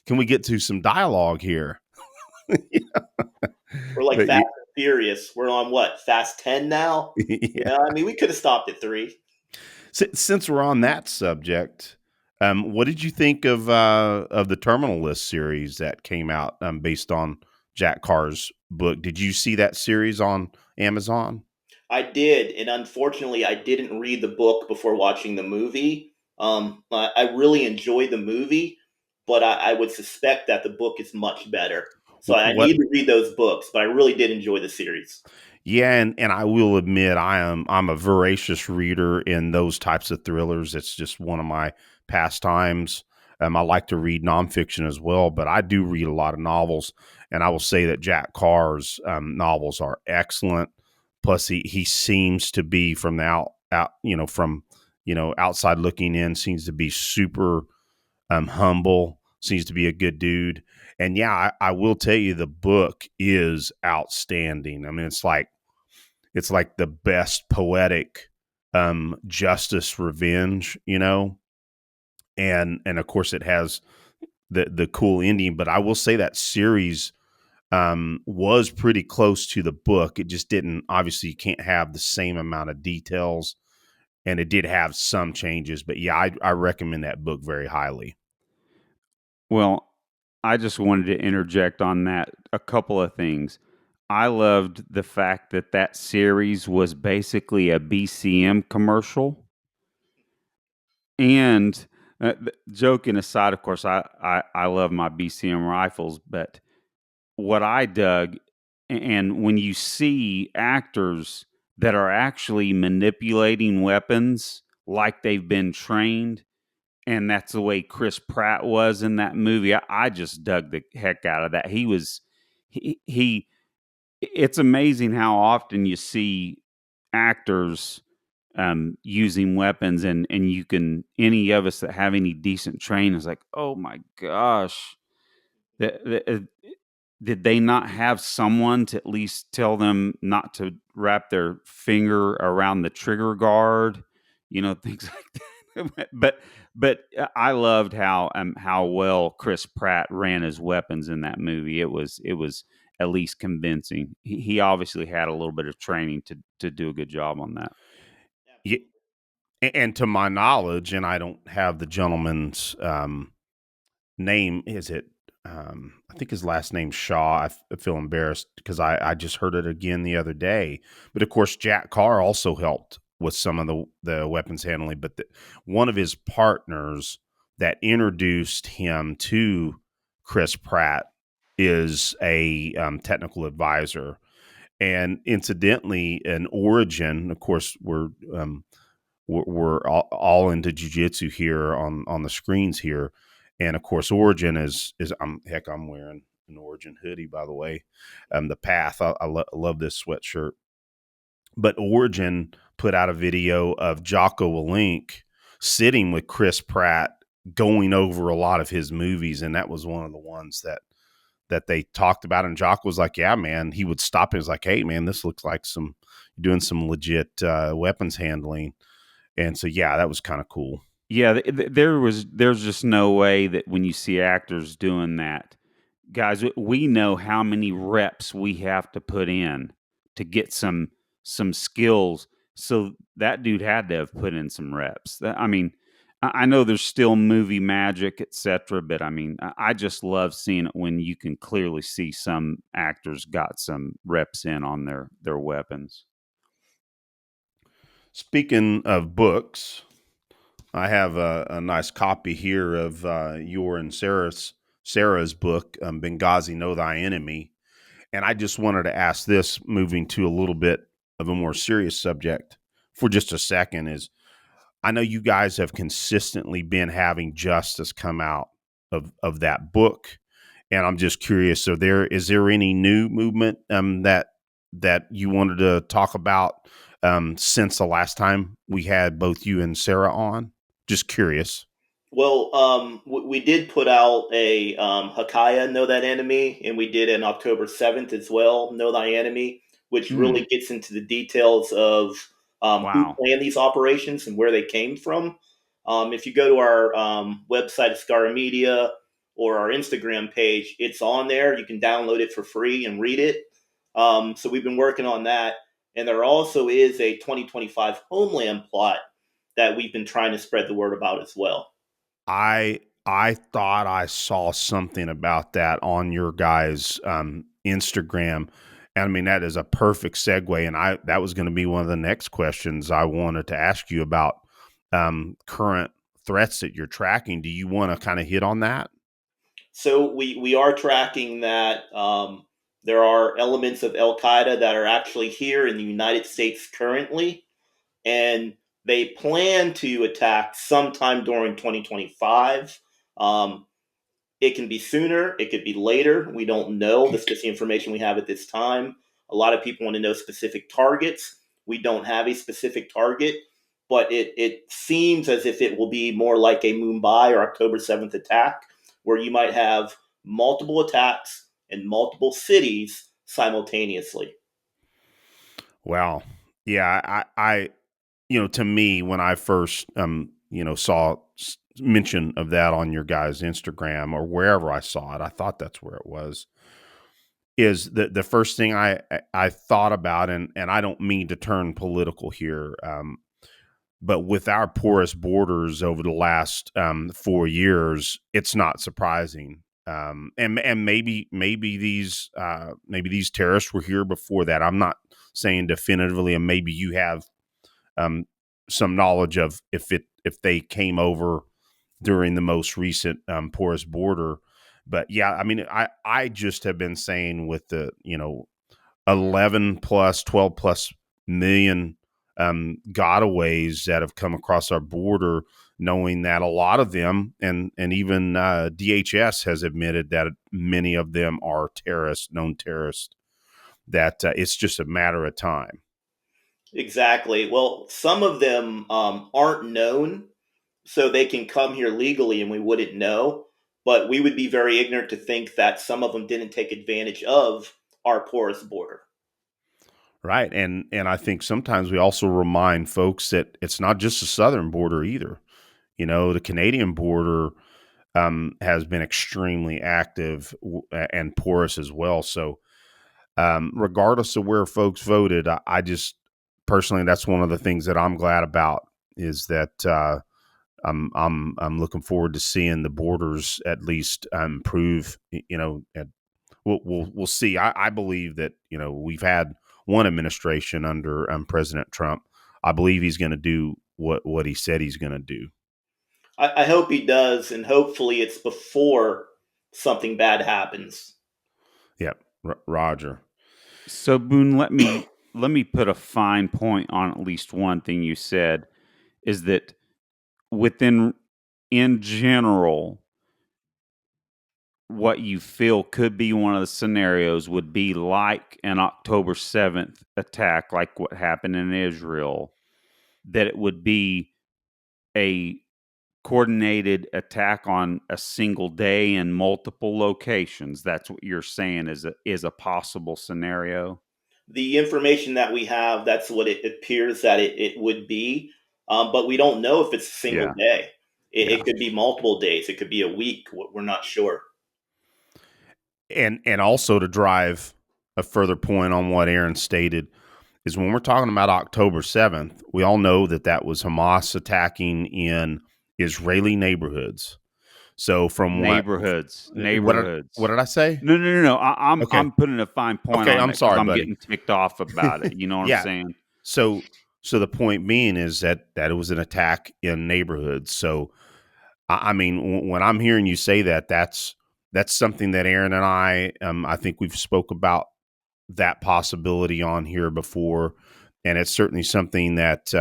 can we get to some dialogue here? We're like But Fast and Furious. We're on what, Fast 10 now? yeah. I mean, we could have stopped at 3. Since we're on that subject, what did you think of the Terminal List series that came out based on Jack Carr's book? Did you see that series on Amazon? I did, and unfortunately, I didn't read the book before watching the movie. I really enjoyed the movie, but I would suspect that the book is much better. So I What? need to read those books, but I really did enjoy the series. Yeah, and I will admit I'm a voracious reader in those types of thrillers. It's just one of my pastimes. I like to read nonfiction as well, but I do read a lot of novels, and I will say that Jack Carr's novels are excellent. Plus, he seems to be from the outside looking in, seems to be super humble, seems to be a good dude. And yeah, I will tell you the book is outstanding. I mean, it's like the best poetic justice revenge, and of course it has the cool ending. But I will say that series was pretty close to the book. It just didn't, obviously you can't have the same amount of details, and it did have some changes. But yeah, I recommend that book very highly. Well, I just wanted to interject on that a couple of things. I loved the fact that that series was basically a BCM commercial. And joking aside, of course, I love my BCM rifles, but what I dug, and when you see actors that are actually manipulating weapons like they've been trained, and that's the way Chris Pratt was in that movie. I just dug the heck out of that. He it's amazing how often you see actors using weapons, and you can, any of us that have any decent training is like, oh my gosh, that did they not have someone to at least tell them not to wrap their finger around the trigger guard, things like that. But I loved how well Chris Pratt ran his weapons in that movie. It was at least convincing. He obviously had a little bit of training to do a good job on that. Yeah, and to my knowledge, and I don't have the gentleman's name, is it? I think his last name's Shaw. I feel embarrassed because I just heard it again the other day. But of course, Jack Carr also helped with some of the weapons handling. But one of his partners that introduced him to Chris Pratt is a technical advisor. And incidentally, an Origin, of course, we're all into jujitsu here on the screens here, and of course, Origin is I'm wearing an Origin hoodie, by the way. The Path, I love this sweatshirt. But Origin put out a video of Jocko Willink sitting with Chris Pratt, going over a lot of his movies, and that was one of the ones that they talked about. And Jock was like, yeah, man, he would stop and was like, hey, man, this looks like doing some legit weapons handling. And so, yeah, that was kind of cool. Yeah, there's just no way that when you see actors doing that, guys, we know how many reps we have to put in to get some skills. So that dude had to have put in some reps. I mean, I know there's still movie magic, etc., but I mean, I just love seeing it when you can clearly see some actors got some reps in on their weapons. Speaking of books, I have a nice copy here of your and Sarah's book, Benghazi Know Thy Enemy. And I just wanted to ask this, moving to a little bit of a more serious subject for just a second, is I know you guys have consistently been having justice come out of that book. And I'm just curious, is there any new movement that you wanted to talk about since the last time we had both you and Sarah on? Just curious. Well, we did put out a Hakaya, Know That Enemy, and we did an October 7th as well, Know Thy Enemy, which really gets into the details of who Wow. planned these operations and where they came from. If you go to our website, Scar Media, or our Instagram page, it's on there. You can download it for free and read it. So we've been working on that. And there also is a 2025 Homeland plot that we've been trying to spread the word about as well. I thought I saw something about that on your guys' Instagram. And I mean, that is a perfect segue. And that was going to be one of the next questions I wanted to ask you about current threats that you're tracking. Do you want to kind of hit on that? So we are tracking that there are elements of Al Qaeda that are actually here in the United States currently, and they plan to attack sometime during 2025. Um, it can be sooner, it could be later. We don't know. That's just the information we have at this time. A lot of people want to know specific targets. We don't have a specific target, but it seems as if it will be more like a Mumbai or October 7th attack, where you might have multiple attacks in multiple cities simultaneously. Wow. Yeah. To me, when I first, saw mention of that on your guys' Instagram or wherever I saw it, I thought that's where it was. Is the first thing I thought about, and I don't mean to turn political here, but with our porous borders over the last 4 years, it's not surprising. And maybe these terrorists were here before that. I'm not saying definitively, and maybe you have some knowledge of if they came over during the most recent porous border. But yeah, I mean, I just have been saying with the 11 plus 12 plus million gotaways that have come across our border, knowing that a lot of them and even DHS has admitted that many of them are terrorists, known terrorists, that it's just a matter of time. Exactly. Well, some of them aren't known, so they can come here legally and we wouldn't know. But we would be very ignorant to think that some of them didn't take advantage of our porous border. Right. And I think sometimes we also remind folks that it's not just the southern border either. The Canadian border has been extremely active and porous as well. So regardless of where folks voted, I just personally, that's one of the things that I'm glad about is that I'm looking forward to seeing the borders at least improve. And we'll see. I believe that we've had one administration under President Trump. I believe he's going to do what he said he's going to do. I hope he does, and hopefully it's before something bad happens. Yep, Roger. So Boon, let me put a fine point on at least one thing you said, is that in general, what you feel could be one of the scenarios would be like an October 7th attack, like what happened in Israel, that it would be a coordinated attack on a single day in multiple locations. That's what you're saying is a possible scenario. The information that we have, that's what it appears that it would be. But we don't know if it's a single Yeah. day. Yeah. It could be multiple days. It could be a week. We're not sure. And also to drive a further point on what Aaron stated is when we're talking about October 7th, we all know that was Hamas attacking in Israeli neighborhoods. So from neighborhoods. What did I say? No. I'm Okay. putting a fine point Okay, on I'm it because sorry, I'm buddy. getting ticked off about it. You know what Yeah. I'm saying? So the point being is that it was an attack in neighborhoods. So I mean, when I'm hearing you say that, that's something that Aaron and I think we've spoke about that possibility on here before, and it's certainly something that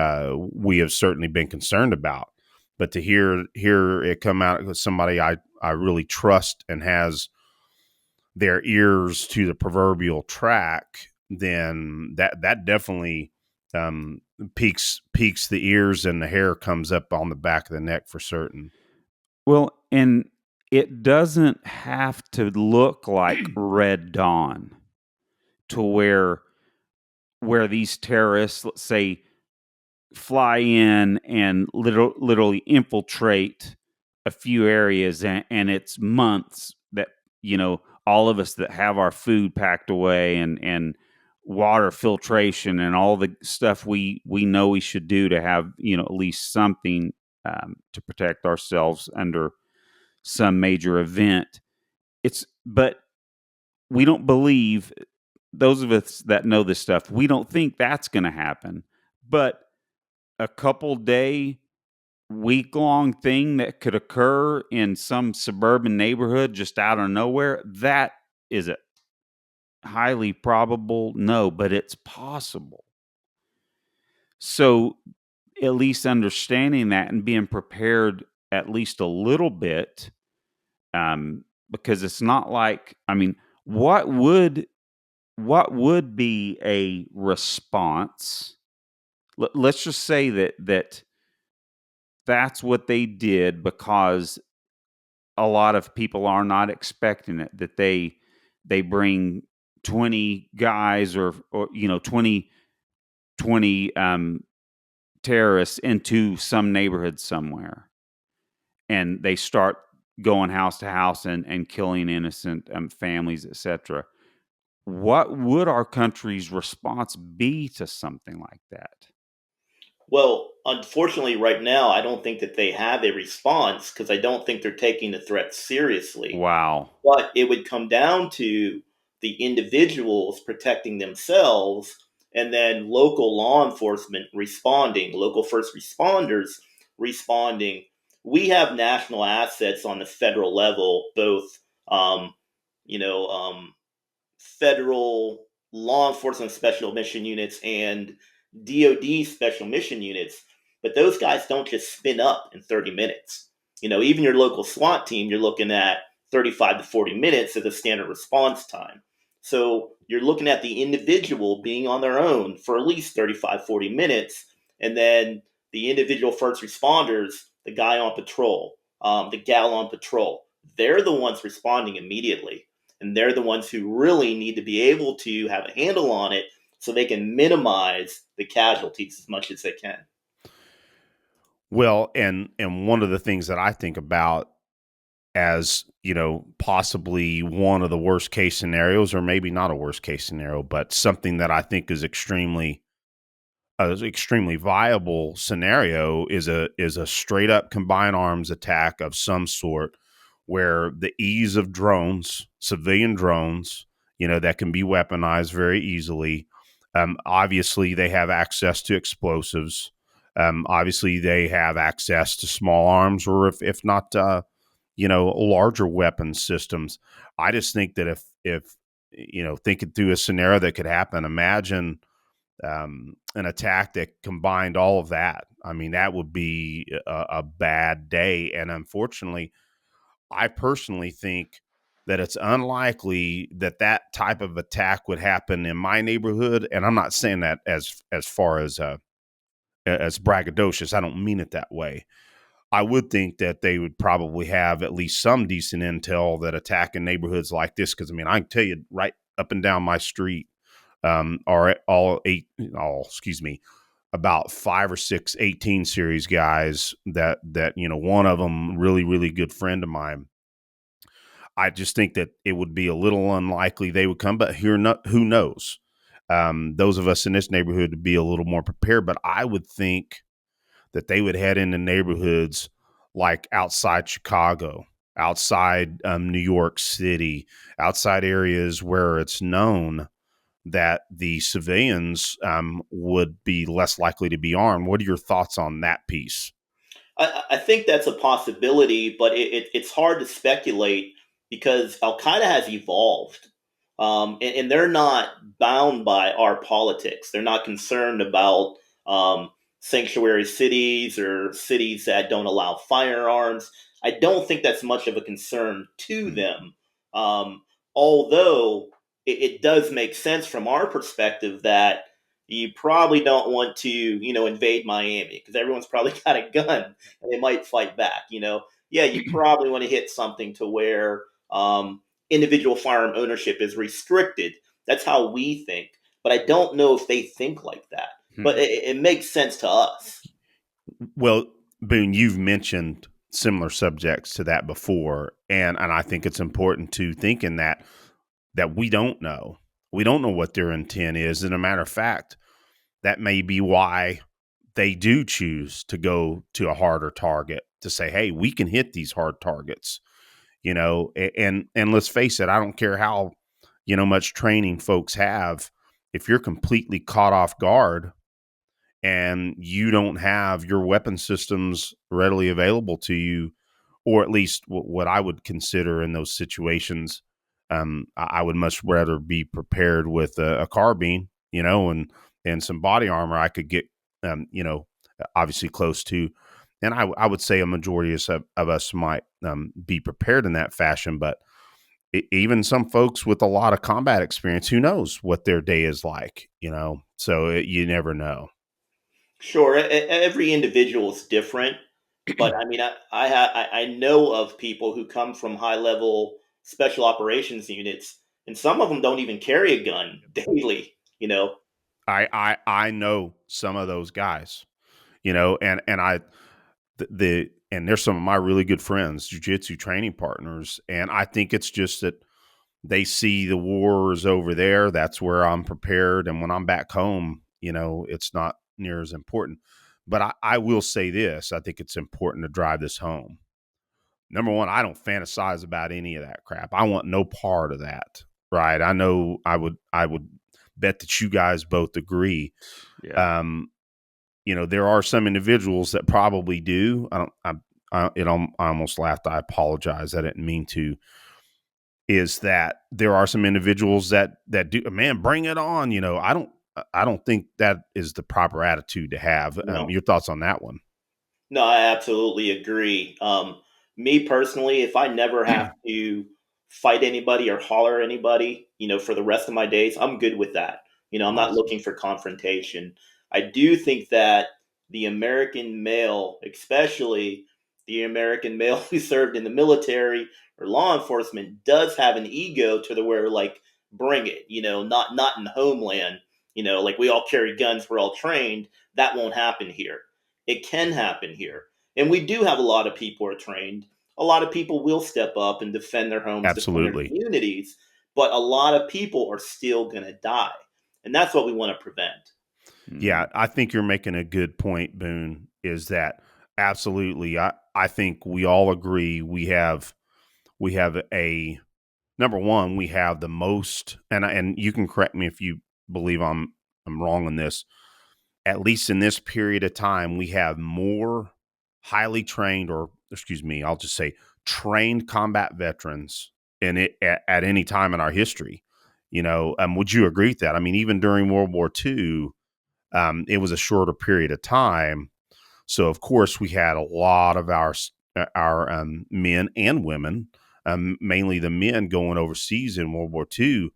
we have certainly been concerned about. But to hear it come out with somebody I really trust and has their ears to the proverbial track, then that definitely peaks the ears, and the hair comes up on the back of the neck for certain. Well, and it doesn't have to look like Red Dawn to where these terrorists, let's say, fly in and literally infiltrate a few areas, and it's months that, all of us that have our food packed away and water filtration and all the stuff we know we should do to have, at least something to protect ourselves under some major event. But we don't believe, those of us that know this stuff, we don't think that's going to happen. But a couple day, week long thing that could occur in some suburban neighborhood just out of nowhere, that is a highly probable no, but it's possible. So at least understanding that and being prepared at least a little bit, because it's not like, what would be a response? Let's just say that's what they did, because a lot of people are not expecting it, that they bring 20 guys or 20 terrorists into some neighborhood somewhere, and they start going house to house and killing innocent families, etc. What would our country's response be to something like that? Well, unfortunately, right now, I don't think that they have a response because I don't think they're taking the threat seriously. Wow. But it would come down to the individuals protecting themselves and then local law enforcement responding, local first responders responding. We have national assets on the federal level, both, um, you know, um, federal law enforcement special mission units and DoD special mission units, but those guys don't just spin up in 30 minutes. Even your local SWAT team, you're looking at 35 to 40 minutes as a standard response time. So you're looking at the individual being on their own for at least 35, 40 minutes, and then the individual first responders, the guy on patrol, the gal on patrol, they're the ones responding immediately. And they're the ones who really need to be able to have a handle on it so they can minimize the casualties as much as they can. Well, and one of the things that I think about as, possibly one of the worst case scenarios, or maybe not a worst case scenario, but something that I think is extremely viable scenario, is a straight up combined arms attack of some sort, where the ease of drones, civilian drones, that can be weaponized very easily. Obviously, they have access to explosives. Obviously, they have access to small arms, or if not, larger weapon systems. I just think that if thinking through a scenario that could happen, imagine an attack that combined all of that. That would be a bad day. And unfortunately, I personally think that it's unlikely that that type of attack would happen in my neighborhood. And I'm not saying that as far as braggadocious. I don't mean it that way. I would think that they would probably have at least some decent intel that attacking neighborhoods like this. Because I can tell you, right up and down my street, are about 5 or 6 18 series guys that one of them really, really good friend of mine. I just think that it would be a little unlikely they would come, but who knows? Those of us in this neighborhood would be a little more prepared, but I would think that they would head into neighborhoods like outside Chicago, outside New York City, outside areas where it's known that the civilians would be less likely to be armed. What are your thoughts on that piece? I think that's a possibility, but it's hard to speculate because Al Qaeda has evolved. And they're not bound by our politics. They're not concerned about sanctuary cities or cities that don't allow firearms. I don't think that's much of a concern to them. Although it does make sense from our perspective that you probably don't want to, invade Miami because everyone's probably got a gun and they might fight back. Yeah, you probably want to hit something to where individual firearm ownership is restricted. That's how we think, but I don't know if they think like that. But it makes sense to us. Well, Boone, you've mentioned similar subjects to that before, and I think it's important to think in that we don't know. We don't know what their intent is. And a matter of fact, that may be why they do choose to go to a harder target to say, hey, we can hit these hard targets, and let's face it, I don't care how, much training folks have. If you're completely caught off guard and you don't have your weapon systems readily available to you, or at least what I would consider in those situations, I would much rather be prepared with a carbine, and some body armor I could get, obviously close to. And I would say a majority of us might be prepared in that fashion. But even some folks with a lot of combat experience, who knows what their day is like, so you never know. Sure, every individual is different, but I mean, I know of people who come from high level special operations units, and some of them don't even carry a gun daily. I know some of those guys, and and they're some of my really good friends, jiu-jitsu training partners, and I think it's just that they see the wars over there. That's where I'm prepared, and when I'm back home, it's not near as important. But I will say this: I think it's important to drive this home. Number one, I don't fantasize about any of that crap. I want no part of that. Right? I know I would bet that you guys both agree. Yeah. There are some individuals that probably do. I almost laughed. I apologize. I didn't mean to. Is that there are some individuals that do, man, bring it on. I don't think that is the proper attitude to have. No. Your thoughts on that one? No, I absolutely agree. Me personally, if I never have to fight anybody or holler at anybody, for the rest of my days, I'm good with that. I'm not Awesome. looking for confrontation. I do think that the American male, especially the American male who served in the military or law enforcement, does have an ego to the where like bring it, not in homeland, like we all carry guns, we're all trained. That won't happen here. It can happen here. And we do have a lot of people who are trained. A lot of people will step up and defend their homes, defend their Absolutely. communities, but a lot of people are still going to die. And that's what we want to prevent. Yeah, I think you're making a good point, Boone, is that absolutely. I think we all agree we have a number one, we have the most, and you can correct me if you believe I'm wrong on this. At least in this period of time, we have more highly trained, or excuse me, I'll just say trained combat veterans in it at any time in our history. Would you agree with that? I mean, even during World War II, it was a shorter period of time, so of course we had a lot of our men and women, mainly the men, going overseas in World War II.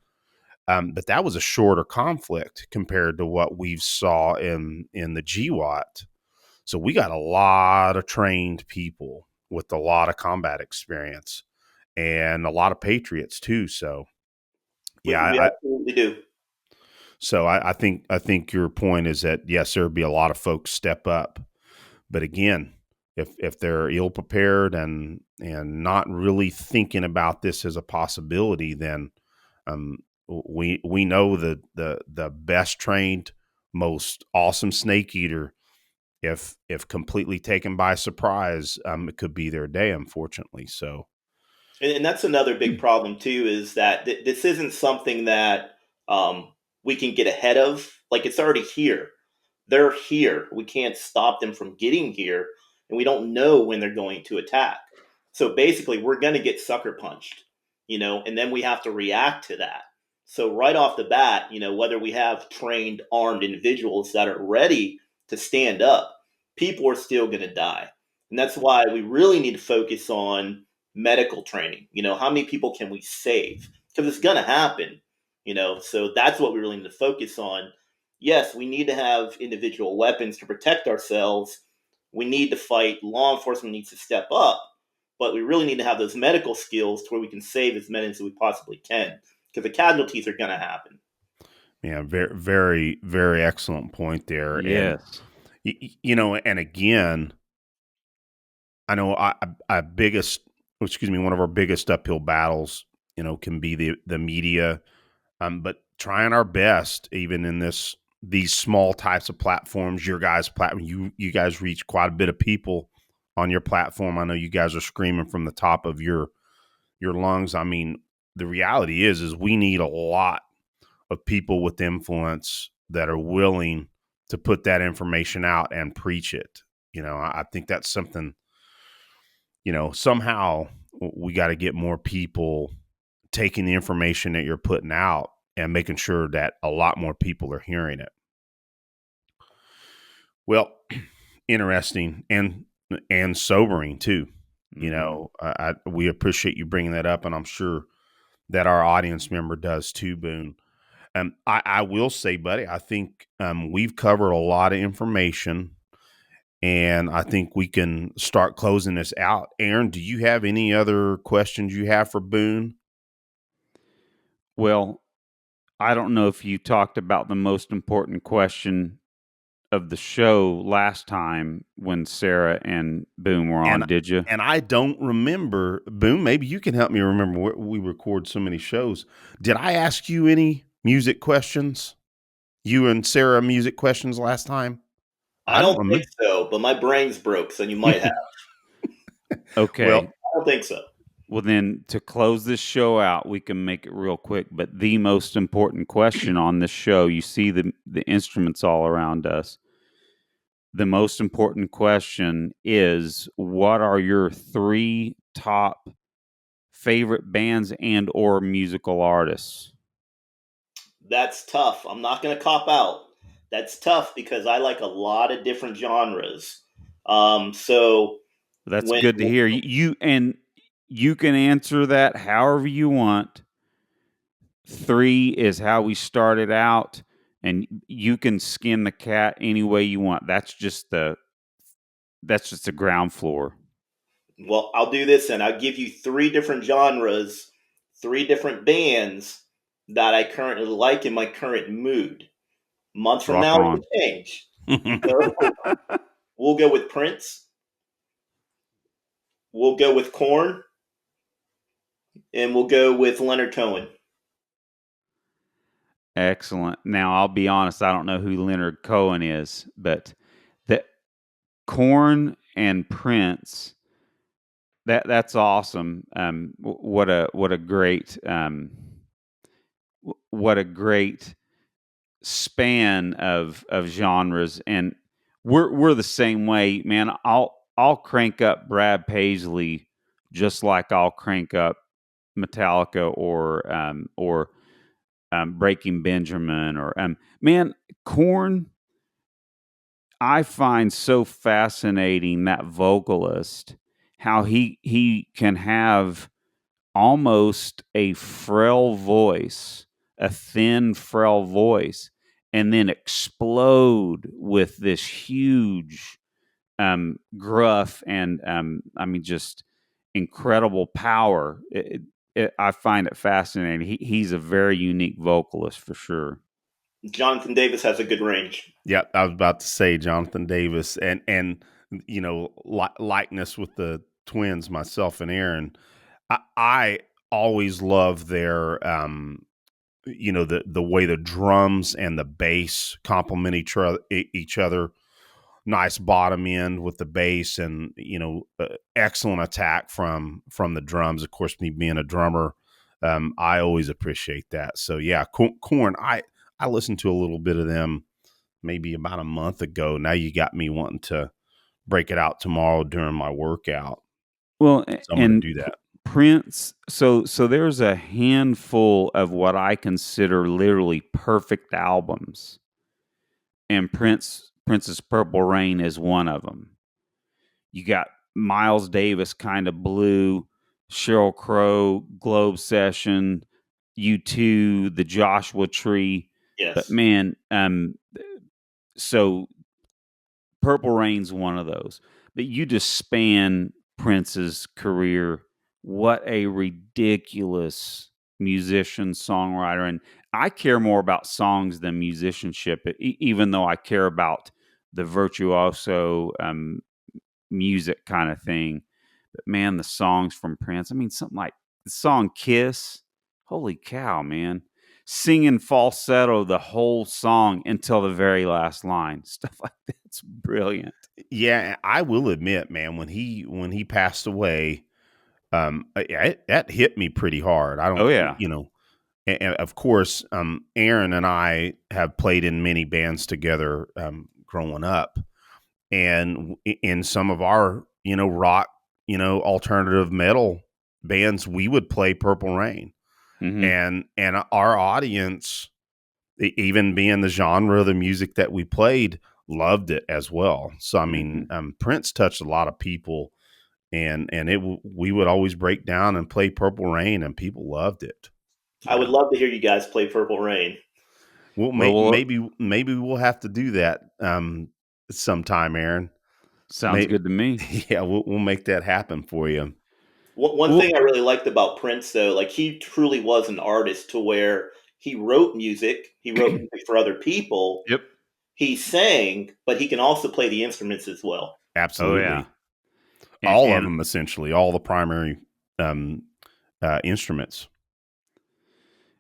But that was a shorter conflict compared to what we've saw in the GWAT. So we got a lot of trained people with a lot of combat experience and a lot of patriots too. So We, yeah, we absolutely do. I think your point is that yes, there would be a lot of folks step up, but again, if they're ill prepared and not really thinking about this as a possibility, then we know that the best trained, most awesome snake eater, if completely taken by surprise, it could be their day, unfortunately. So And that's another big problem too, is that this isn't something that we can get ahead of. Like it's already here. They're here. We can't stop them from getting here, and we don't know when they're going to attack. So basically, we're going to get sucker punched, and then we have to react to that. So right off the bat, whether we have trained, armed individuals that are ready to stand up, people are still going to die, and that's why we really need to focus on medical training. How many people can we save? Because it's going to happen. So that's what we really need to focus on. yes, we need to have individual weapons to protect ourselves. We need to fight. Law enforcement needs to step up, but we really need to have those medical skills to where we can save as many as we possibly can, because the casualties are going to happen. Yeah, very, very, very excellent point there. And Yes. and again, I know one of our biggest uphill battles, can be the media. But trying our best, even in these small types of platforms, your guys' platform, you guys reach quite a bit of people on your platform. I know you guys are screaming from the top of your lungs. I mean, the reality is we need a lot of people with influence that are willing to put that information out and preach it. I think that's something, somehow we got to get more people taking the information that you're putting out and making sure that a lot more people are hearing it. Well, interesting and sobering too. We appreciate you bringing that up, and I'm sure that our audience member does too, Boon. I will say, buddy, I think we've covered a lot of information, and I think we can start closing this out. Aaron, do you have any other questions you have for Boon? Well, I don't know if you talked about the most important question of the show last time when Sarah and Boom were on, did you? And I don't remember, Boom, maybe you can help me remember where we record so many shows. Did I ask you any music questions? You and Sarah music questions last time? I don't think so, but my brain's broke, so you might have. Okay. Well, I don't think so. Well, then to close this show out, we can make it real quick. But the most important question on this show, you see the instruments all around us. The most important question is, what are your 3 top favorite bands and or musical artists? That's tough. I'm not going to cop out. That's tough because I like a lot of different genres. So That's good to hear. You can answer that however you want. 3 is how we started out, and you can skin the cat any way you want. That's just the ground floor. Well, I'll do this, and I'll give you 3 different genres, 3 different bands that I currently like in my current mood. Months from Rock now, it on. can change. So we'll go with Prince. We'll go with Korn, and we'll go with Leonard Cohen. Excellent. Now, I'll be honest, I don't know who Leonard Cohen is, but the Korn and Prince, that's awesome. What a great span of genres, and we're the same way, man. I'll crank up Brad Paisley just like I'll crank up Metallica or Breaking Benjamin or man, Korn. I find so fascinating that vocalist, how he can have almost a frail voice, a thin frail voice, and then explode with this huge gruff and I mean just incredible power. I find it fascinating. He's a very unique vocalist for sure. Jonathan Davis has a good range. Yeah, I was about to say Jonathan Davis and likeness with the twins, myself and Aaron. I always love their the way the drums and the bass complement each other. Nice bottom end with the bass, and excellent attack from the drums. Of course, me being a drummer, I always appreciate that. So yeah, Korn. I listened to a little bit of them maybe about a month ago. Now you got me wanting to break it out tomorrow during my workout. Well, So I'm going to do that. Prince, so there's a handful of what I consider literally perfect albums, and Prince's Purple Rain is one of them. You got Miles Davis, Kind of Blue, Sheryl Crow, Globe Session, U2, The Joshua Tree. But Yes. man, so Purple Rain's one of those. But you just span Prince's career. What a ridiculous musician, songwriter. And I care more about songs than musicianship, even though I care about the virtuoso music kind of thing. But man, the songs from Prince, I mean, something like the song Kiss. Holy cow, man. Singing falsetto the whole song until the very last line. Stuff like that's brilliant. Yeah, I will admit, man, when he passed away, that hit me pretty hard. I Oh don't, yeah. and of course, Aaron and I have played in many bands together growing up, and in some of our, rock, alternative metal bands, we would play Purple Rain, Mm-hmm. and our audience, even being the genre of the music that we played, loved it as well. So I mean, Mm-hmm. Prince touched a lot of people, and we would always break down and play Purple Rain, and people loved it. I would love to hear you guys play Purple Rain. Well, Well, maybe we'll have to do that sometime, Aaron. sounds good to me. Yeah, we'll make that happen for you. One Well, thing I really liked about Prince, though, like he truly was an artist to where he wrote music, he wrote music for other people, yep. he sang, but he can also play the instruments as well. Oh yeah. Absolutely, And, all of and them essentially, all the primary um, instruments.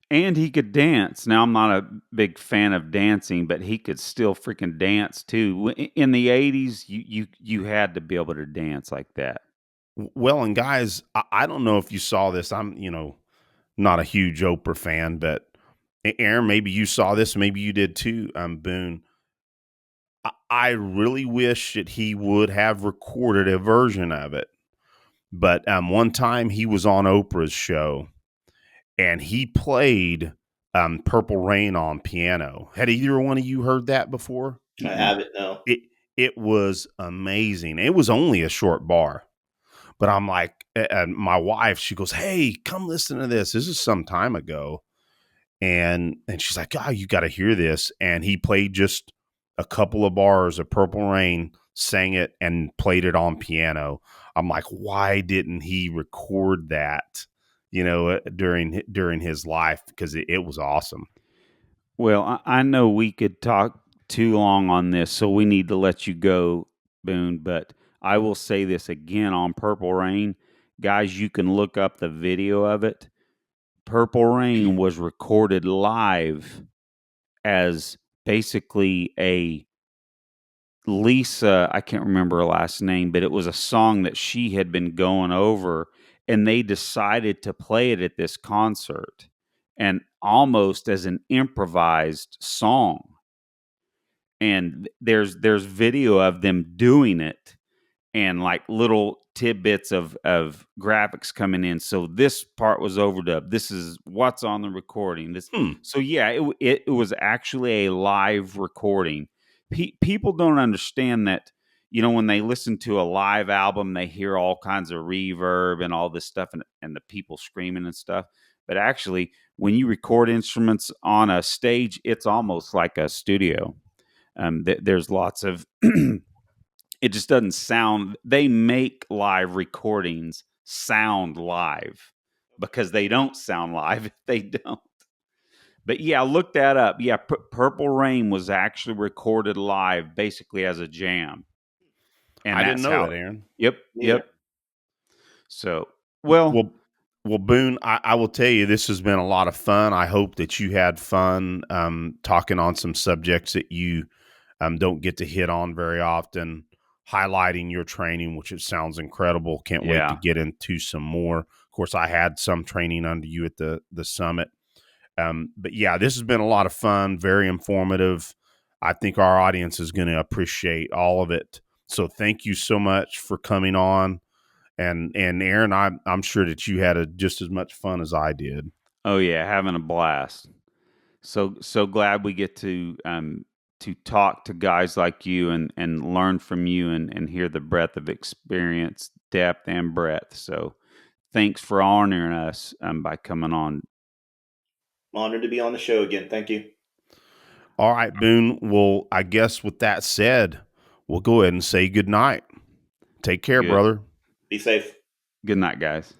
and he could dance. Now I'm not a big fan of dancing, but he could still freaking dance too. In the '80s, you had to be able to dance like that. Well, and guys, I don't know if you saw this. I'm, not a huge Oprah fan, but Aaron, maybe you saw this, maybe you did too. Boone, I really wish that he would have recorded a version of it. But one time he was on Oprah's show and he played Purple Rain on piano. Had either one of you heard that before? I Mm-mm. have it now. It was amazing. It was only a short bar, but I'm like, and my wife, she goes, "Hey, come listen to this. This is some time ago." And she's like, "Oh, you got to hear this." And he played just a couple of bars of Purple Rain, sang it, and played it on piano. I'm like, why didn't he record that? During his life, because it was awesome. Well, I know we could talk too long on this, so we need to let you go, Boone. But I will say this again on Purple Rain. Guys, you can look up the video of it. Purple Rain was recorded live as basically a Lisa, I can't remember her last name, but it was a song that she had been going over, and they decided to play it at this concert and almost as an improvised song. And there's video of them doing it and like little tidbits of graphics coming in. So this part was overdubbed. This is what's on the recording. This, Hmm. so yeah, it was actually a live recording. People don't understand that. When they listen to a live album, they hear all kinds of reverb and all this stuff, and the people screaming and stuff. But actually, when you record instruments on a stage, it's almost like a studio. There's lots of it just doesn't sound. They make live recordings sound live because they don't sound live if they don't. But yeah, look that up. Yeah, Purple Rain was actually recorded live basically as a jam. And I didn't that's know how. that, Aaron. Yep, Neither. yep. So, well, Well, well, Boone, I will tell you, this has been a lot of fun. I hope that you had fun talking on some subjects that you don't get to hit on very often, highlighting your training, which it sounds incredible. Can't wait to yeah. get into some more. Of course, I had some training under you at the summit. But yeah, this has been a lot of fun, very informative. I think our audience is going to appreciate all of it. So thank you so much for coming on. And Aaron, I'm sure that you had just as much fun as I did. Oh yeah, having a blast. So glad we get to talk to guys like you and learn from you and hear the breadth of experience, depth and breadth. So thanks for honoring us by coming on. Honored to be on the show again. Thank you. All right, Boone. Well, I guess with that said, we'll go ahead and say good night. Take care, Good. brother. Be safe. Good night, guys.